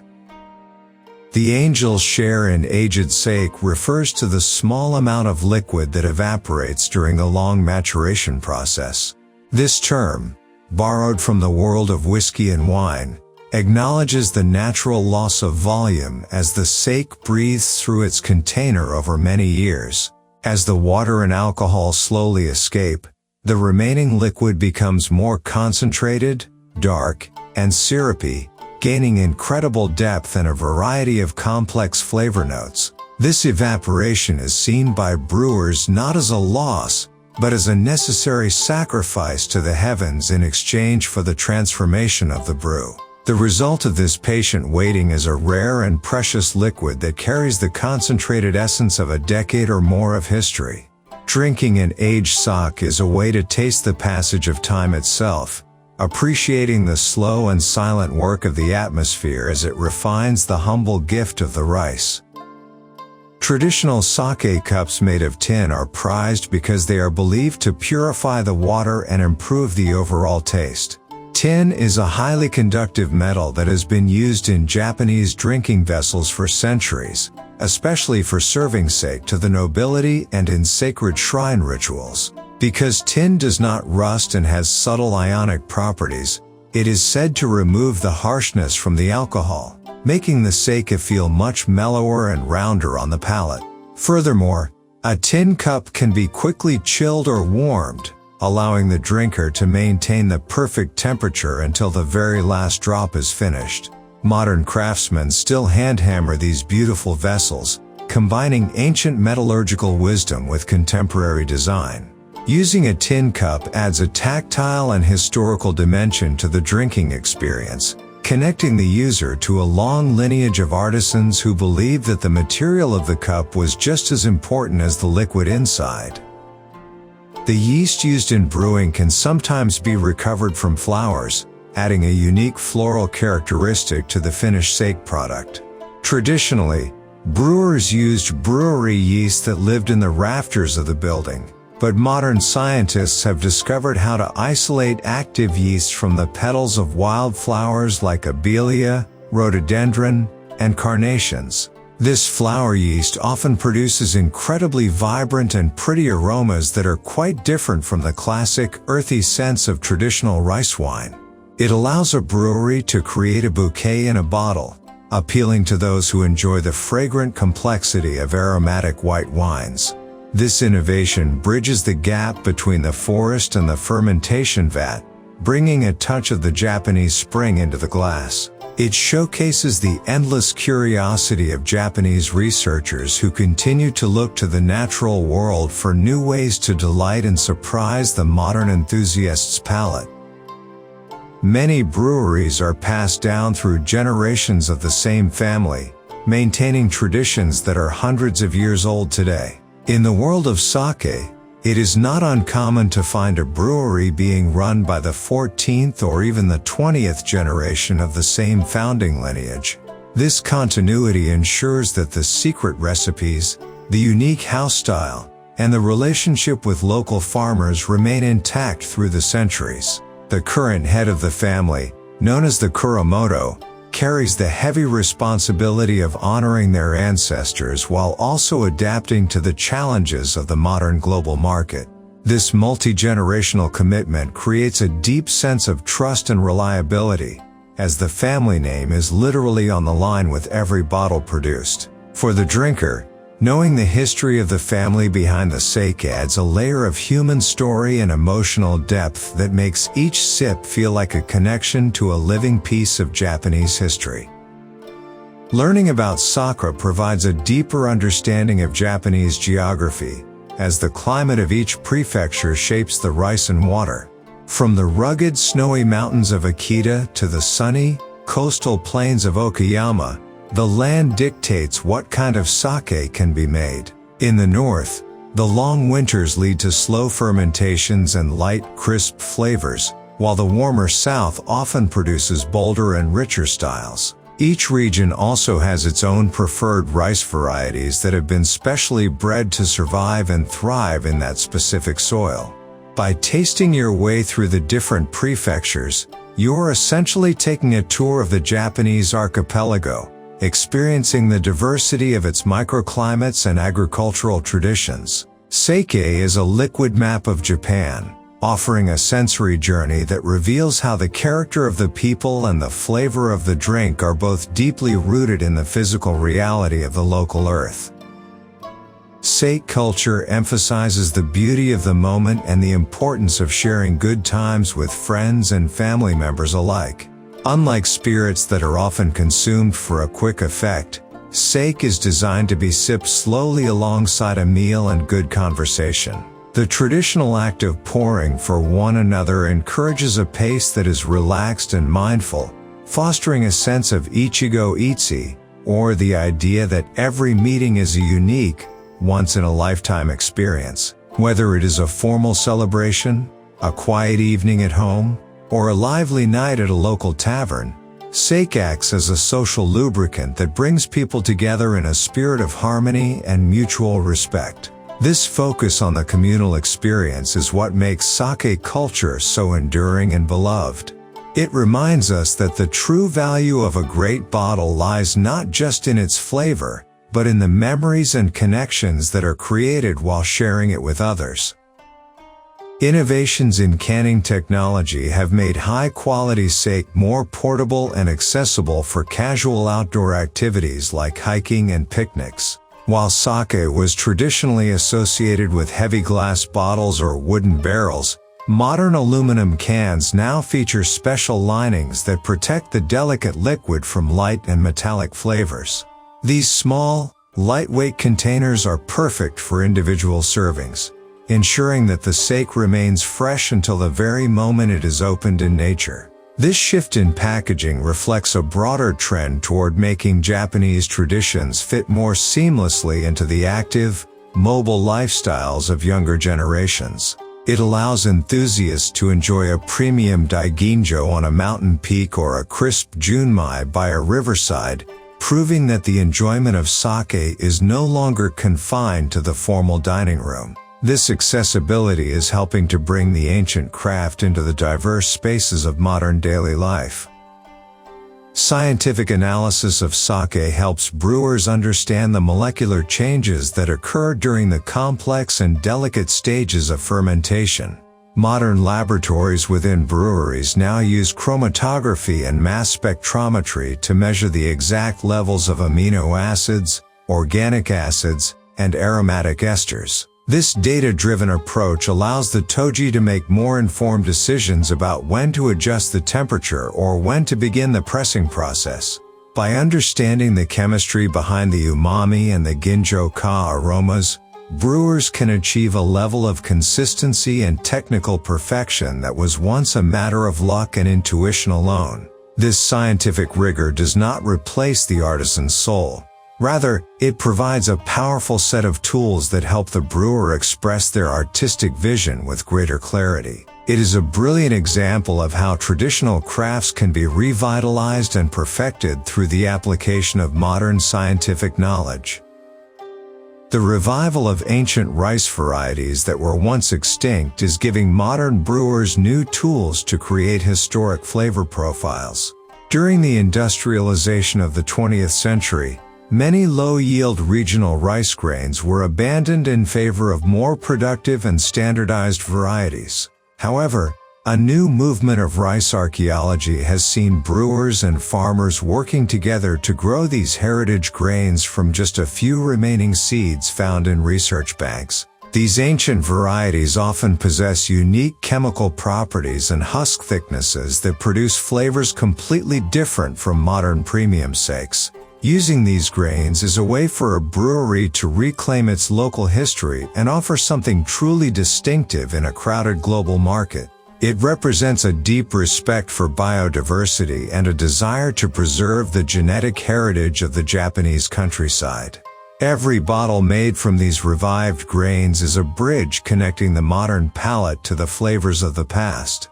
The angel's share in aged sake refers to the small amount of liquid that evaporates during the long maturation process. This term, borrowed from the world of whiskey and wine, acknowledges the natural loss of volume as the sake breathes through its container over many years. As the water and alcohol slowly escape, the remaining liquid becomes more concentrated, dark, and syrupy, gaining incredible depth and a variety of complex flavor notes. This evaporation is seen by brewers not as a loss, but as a necessary sacrifice to the heavens in exchange for the transformation of the brew. The result of this patient waiting is a rare and precious liquid that carries the concentrated essence of a decade or more of history. Drinking an aged sake is a way to taste the passage of time itself, appreciating the slow and silent work of the atmosphere as it refines the humble gift of the rice. Traditional sake cups made of tin are prized because they are believed to purify the water and improve the overall taste. Tin is a highly conductive metal that has been used in Japanese drinking vessels for centuries, especially for serving sake to the nobility and in sacred shrine rituals. Because tin does not rust and has subtle ionic properties, it is said to remove the harshness from the alcohol, making the sake feel much mellower and rounder on the palate. Furthermore, a tin cup can be quickly chilled or warmed, allowing the drinker to maintain the perfect temperature until the very last drop is finished. Modern craftsmen still hand-hammer these beautiful vessels, combining ancient metallurgical wisdom with contemporary design. Using a tin cup adds a tactile and historical dimension to the drinking experience, connecting the user to a long lineage of artisans who believed that the material of the cup was just as important as the liquid inside. The yeast used in brewing can sometimes be recovered from flowers, adding a unique floral characteristic to the finished sake product. Traditionally, brewers used brewery yeast that lived in the rafters of the building, but modern scientists have discovered how to isolate active yeast from the petals of wildflowers like abelia, rhododendron, and carnations. This flower yeast often produces incredibly vibrant and pretty aromas that are quite different from the classic, earthy scents of traditional rice wine. It allows a brewery to create a bouquet in a bottle, appealing to those who enjoy the fragrant complexity of aromatic white wines. This innovation bridges the gap between the forest and the fermentation vat, bringing a touch of the Japanese spring into the glass. It showcases the endless curiosity of Japanese researchers who continue to look to the natural world for new ways to delight and surprise the modern enthusiast's palate. Many breweries are passed down through generations of the same family, maintaining traditions that are hundreds of years old today. In the world of sake, it is not uncommon to find a brewery being run by the 14th or even the 20th generation of the same founding lineage. This continuity ensures that the secret recipes, the unique house style, and the relationship with local farmers remain intact through the centuries. The current head of the family, known as the Kuramoto, carries the heavy responsibility of honoring their ancestors while also adapting to the challenges of the modern global market. This multi-generational commitment creates a deep sense of trust and reliability, as the family name is literally on the line with every bottle produced. For the drinker, knowing the history of the family behind the sake adds a layer of human story and emotional depth that makes each sip feel like a connection to a living piece of Japanese history. Learning about sake provides a deeper understanding of Japanese geography, as the climate of each prefecture shapes the rice and water. From the rugged snowy mountains of Akita to the sunny, coastal plains of Okayama, the land dictates what kind of sake can be made. In the north, the long winters lead to slow fermentations and light, crisp flavors, while the warmer south often produces bolder and richer styles. Each region also has its own preferred rice varieties that have been specially bred to survive and thrive in that specific soil. By tasting your way through the different prefectures, you're essentially taking a tour of the Japanese archipelago, experiencing the diversity of its microclimates and agricultural traditions. Sake is a liquid map of Japan, offering a sensory journey that reveals how the character of the people and the flavor of the drink are both deeply rooted in the physical reality of the local earth. Sake culture emphasizes the beauty of the moment and the importance of sharing good times with friends and family members alike. Unlike spirits that are often consumed for a quick effect, sake is designed to be sipped slowly alongside a meal and good conversation. The traditional act of pouring for one another encourages a pace that is relaxed and mindful, fostering a sense of ichigo itsu, or the idea that every meeting is a unique, once-in-a-lifetime experience. Whether it is a formal celebration, a quiet evening at home, or a lively night at a local tavern, sake acts as a social lubricant that brings people together in a spirit of harmony and mutual respect. This focus on the communal experience is what makes sake culture so enduring and beloved. It reminds us that the true value of a great bottle lies not just in its flavor, but in the memories and connections that are created while sharing it with others. Innovations in canning technology have made high-quality sake more portable and accessible for casual outdoor activities like hiking and picnics. While sake was traditionally associated with heavy glass bottles or wooden barrels, modern aluminum cans now feature special linings that protect the delicate liquid from light and metallic flavors. These small, lightweight containers are perfect for individual servings, ensuring that the sake remains fresh until the very moment it is opened in nature. This shift in packaging reflects a broader trend toward making Japanese traditions fit more seamlessly into the active, mobile lifestyles of younger generations. It allows enthusiasts to enjoy a premium daiginjo on a mountain peak or a crisp junmai by a riverside, proving that the enjoyment of sake is no longer confined to the formal dining room. This accessibility is helping to bring the ancient craft into the diverse spaces of modern daily life. Scientific analysis of sake helps brewers understand the molecular changes that occur during the complex and delicate stages of fermentation. Modern laboratories within breweries now use chromatography and mass spectrometry to measure the exact levels of amino acids, organic acids, and aromatic esters. This data-driven approach allows the toji to make more informed decisions about when to adjust the temperature or when to begin the pressing process. By understanding the chemistry behind the umami and the ginjo-ka aromas, brewers can achieve a level of consistency and technical perfection that was once a matter of luck and intuition alone. This scientific rigor does not replace the artisan's soul. Rather, it provides a powerful set of tools that help the brewer express their artistic vision with greater clarity. It is a brilliant example of how traditional crafts can be revitalized and perfected through the application of modern scientific knowledge. The revival of ancient rice varieties that were once extinct is giving modern brewers new tools to create historic flavor profiles. During the industrialization of the 20th century, many low-yield regional rice grains were abandoned in favor of more productive and standardized varieties. However, a new movement of rice archaeology has seen brewers and farmers working together to grow these heritage grains from just a few remaining seeds found in research banks. These ancient varieties often possess unique chemical properties and husk thicknesses that produce flavors completely different from modern premium sakes. Using these grains is a way for a brewery to reclaim its local history and offer something truly distinctive in a crowded global market. It represents a deep respect for biodiversity and a desire to preserve the genetic heritage of the Japanese countryside. Every bottle made from these revived grains is a bridge connecting the modern palate to the flavors of the past.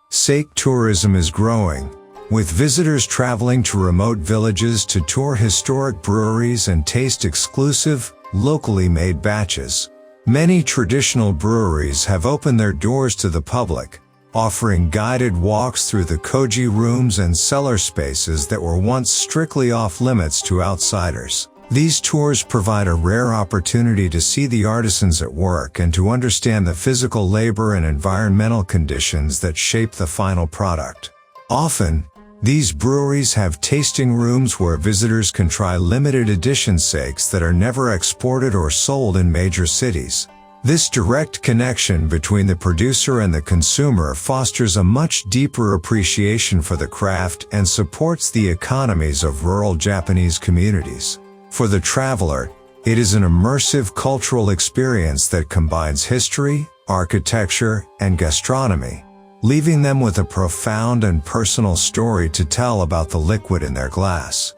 Sake tourism is growing, with visitors traveling to remote villages to tour historic breweries and taste exclusive, locally made batches. Many traditional breweries have opened their doors to the public, offering guided walks through the koji rooms and cellar spaces that were once strictly off-limits to outsiders. These tours provide a rare opportunity to see the artisans at work and to understand the physical labor and environmental conditions that shape the final product. Often, these breweries have tasting rooms where visitors can try limited edition sakes that are never exported or sold in major cities. This direct connection between the producer and the consumer fosters a much deeper appreciation for the craft and supports the economies of rural Japanese communities. For the traveler, it is an immersive cultural experience that combines history, architecture, and gastronomy, leaving them with a profound and personal story to tell about the liquid in their glass.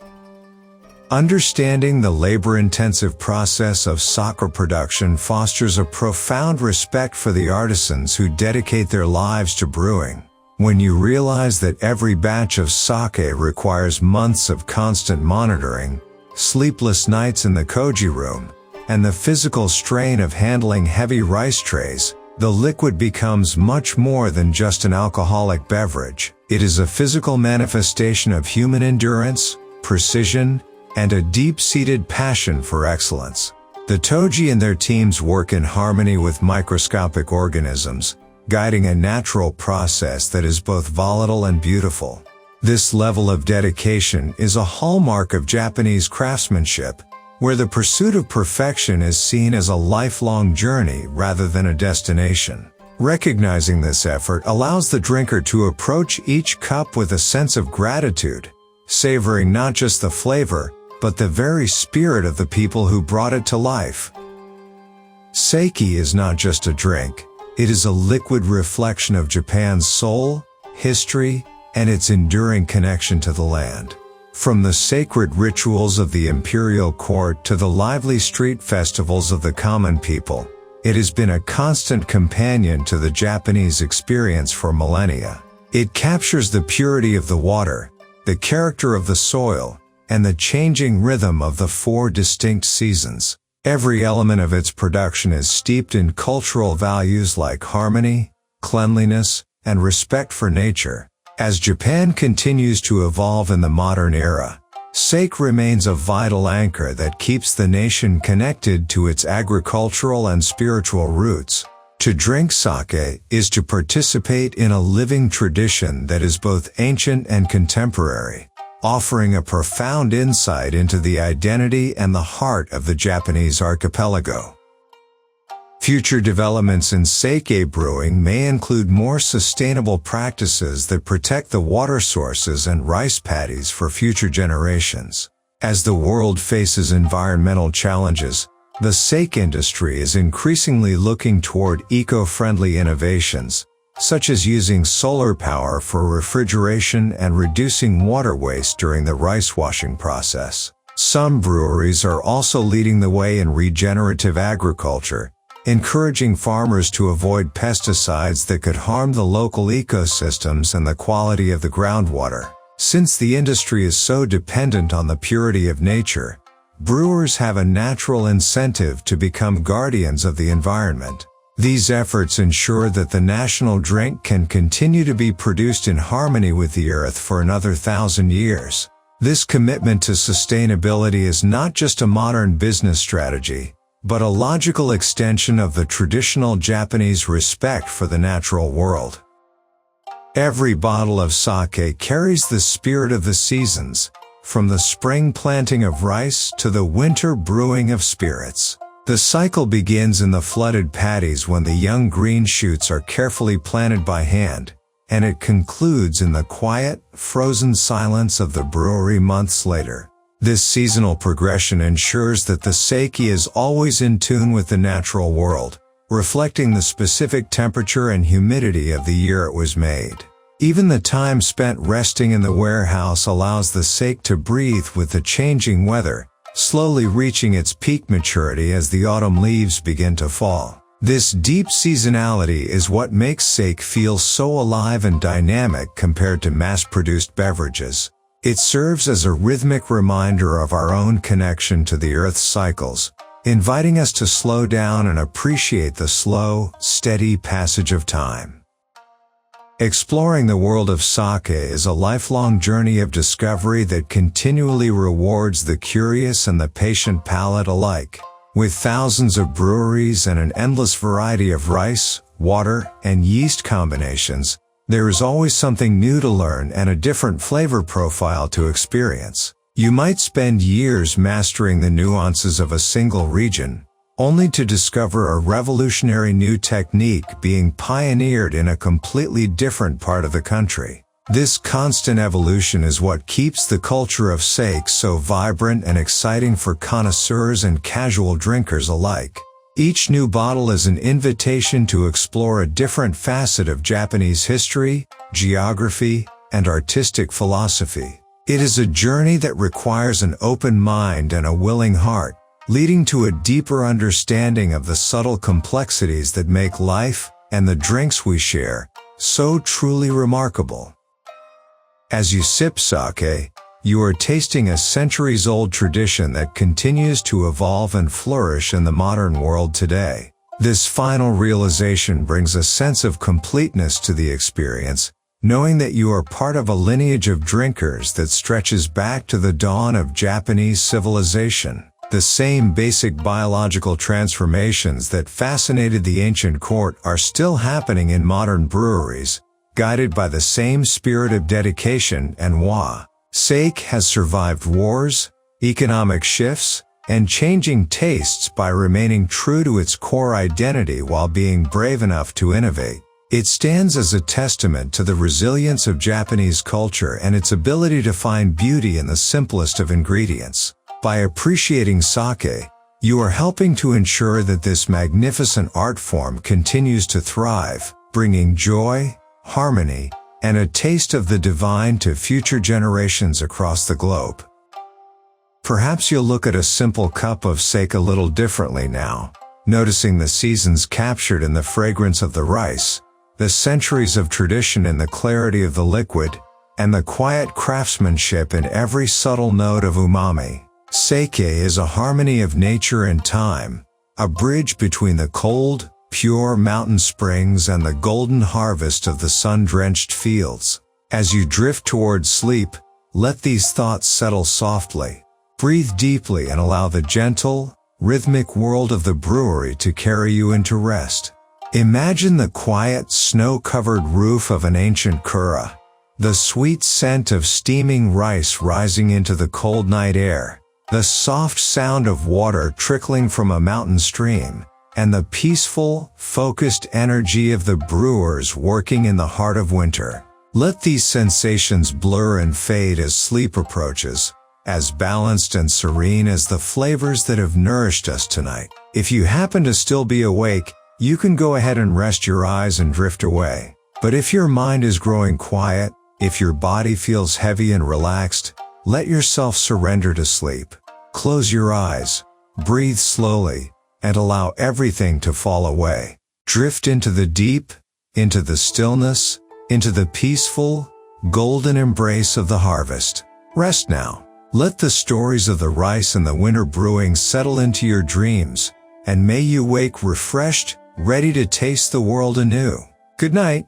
Understanding the labor-intensive process of sake production fosters a profound respect for the artisans who dedicate their lives to brewing. When you realize that every batch of sake requires months of constant monitoring, sleepless nights in the koji room, and the physical strain of handling heavy rice trays, the liquid becomes much more than just an alcoholic beverage. It is a physical manifestation of human endurance, precision, and a deep-seated passion for excellence. The toji and their teams work in harmony with microscopic organisms, guiding a natural process that is both volatile and beautiful. This level of dedication is a hallmark of Japanese craftsmanship, where the pursuit of perfection is seen as a lifelong journey rather than a destination. Recognizing this effort allows the drinker to approach each cup with a sense of gratitude, savoring not just the flavor, but the very spirit of the people who brought it to life. Sake is not just a drink, it is a liquid reflection of Japan's soul, history, and its enduring connection to the land. From the sacred rituals of the imperial court to the lively street festivals of the common people, it has been a constant companion to the Japanese experience for millennia. It captures the purity of the water, the character of the soil, and the changing rhythm of the 4 distinct seasons. Every element of its production is steeped in cultural values like harmony, cleanliness, and respect for nature. As Japan continues to evolve in the modern era, sake remains a vital anchor that keeps the nation connected to its agricultural and spiritual roots. To drink sake is to participate in a living tradition that is both ancient and contemporary, offering a profound insight into the identity and the heart of the Japanese archipelago. Future developments in sake brewing may include more sustainable practices that protect the water sources and rice paddies for future generations. As the world faces environmental challenges, the sake industry is increasingly looking toward eco-friendly innovations, such as using solar power for refrigeration and reducing water waste during the rice washing process. Some breweries are also leading the way in regenerative agriculture, encouraging farmers to avoid pesticides that could harm the local ecosystems and the quality of the groundwater. Since the industry is so dependent on the purity of nature, brewers have a natural incentive to become guardians of the environment. These efforts ensure that the national drink can continue to be produced in harmony with the earth for another 1,000 years. This commitment to sustainability is not just a modern business strategy, but a logical extension of the traditional Japanese respect for the natural world. Every bottle of sake carries the spirit of the seasons, from the spring planting of rice to the winter brewing of spirits. The cycle begins in the flooded paddies when the young green shoots are carefully planted by hand, and it concludes in the quiet, frozen silence of the brewery months later. This seasonal progression ensures that the sake is always in tune with the natural world, reflecting the specific temperature and humidity of the year it was made. Even the time spent resting in the warehouse allows the sake to breathe with the changing weather, slowly reaching its peak maturity as the autumn leaves begin to fall. This deep seasonality is what makes sake feel so alive and dynamic compared to mass-produced beverages. It serves as a rhythmic reminder of our own connection to the Earth's cycles, inviting us to slow down and appreciate the slow, steady passage of time. Exploring the world of sake is a lifelong journey of discovery that continually rewards the curious and the patient palate alike. With thousands of breweries and an endless variety of rice, water, and yeast combinations, there is always something new to learn and a different flavor profile to experience. You might spend years mastering the nuances of a single region, only to discover a revolutionary new technique being pioneered in a completely different part of the country. This constant evolution is what keeps the culture of sake so vibrant and exciting for connoisseurs and casual drinkers alike. Each new bottle is an invitation to explore a different facet of Japanese history, geography, and artistic philosophy. It is a journey that requires an open mind and a willing heart, leading to a deeper understanding of the subtle complexities that make life, and the drinks we share, so truly remarkable. As you sip sake, you are tasting a centuries-old tradition that continues to evolve and flourish in the modern world today. This final realization brings a sense of completeness to the experience, knowing that you are part of a lineage of drinkers that stretches back to the dawn of Japanese civilization. The same basic biological transformations that fascinated the ancient court are still happening in modern breweries, guided by the same spirit of dedication and wa. Sake has survived wars, economic shifts, and changing tastes by remaining true to its core identity while being brave enough to innovate. It stands as a testament to the resilience of Japanese culture and its ability to find beauty in the simplest of ingredients. By appreciating sake, you are helping to ensure that this magnificent art form continues to thrive, bringing joy, harmony, and a taste of the divine to future generations across the globe. Perhaps you'll look at a simple cup of sake a little differently now, noticing the seasons captured in the fragrance of the rice, the centuries of tradition in the clarity of the liquid, and the quiet craftsmanship in every subtle note of umami. Sake is a harmony of nature and time, a bridge between the cold, pure mountain springs and the golden harvest of the sun-drenched fields. As you drift toward sleep, let these thoughts settle softly. Breathe deeply and allow the gentle, rhythmic world of the brewery to carry you into rest. Imagine the quiet, snow-covered roof of an ancient kura, the sweet scent of steaming rice rising into the cold night air, the soft sound of water trickling from a mountain stream, and the peaceful, focused energy of the brewers working in the heart of winter. Let these sensations blur and fade as sleep approaches, as balanced and serene as the flavors that have nourished us tonight. If you happen to still be awake, you can go ahead and rest your eyes and drift away. But if your mind is growing quiet, if your body feels heavy and relaxed, let yourself surrender to sleep. Close your eyes, breathe slowly, and allow everything to fall away. Drift into the deep, into the stillness, into the peaceful, golden embrace of the harvest. Rest now. Let the stories of the rice and the winter brewing settle into your dreams, and may you wake refreshed, ready to taste the world anew. Good night.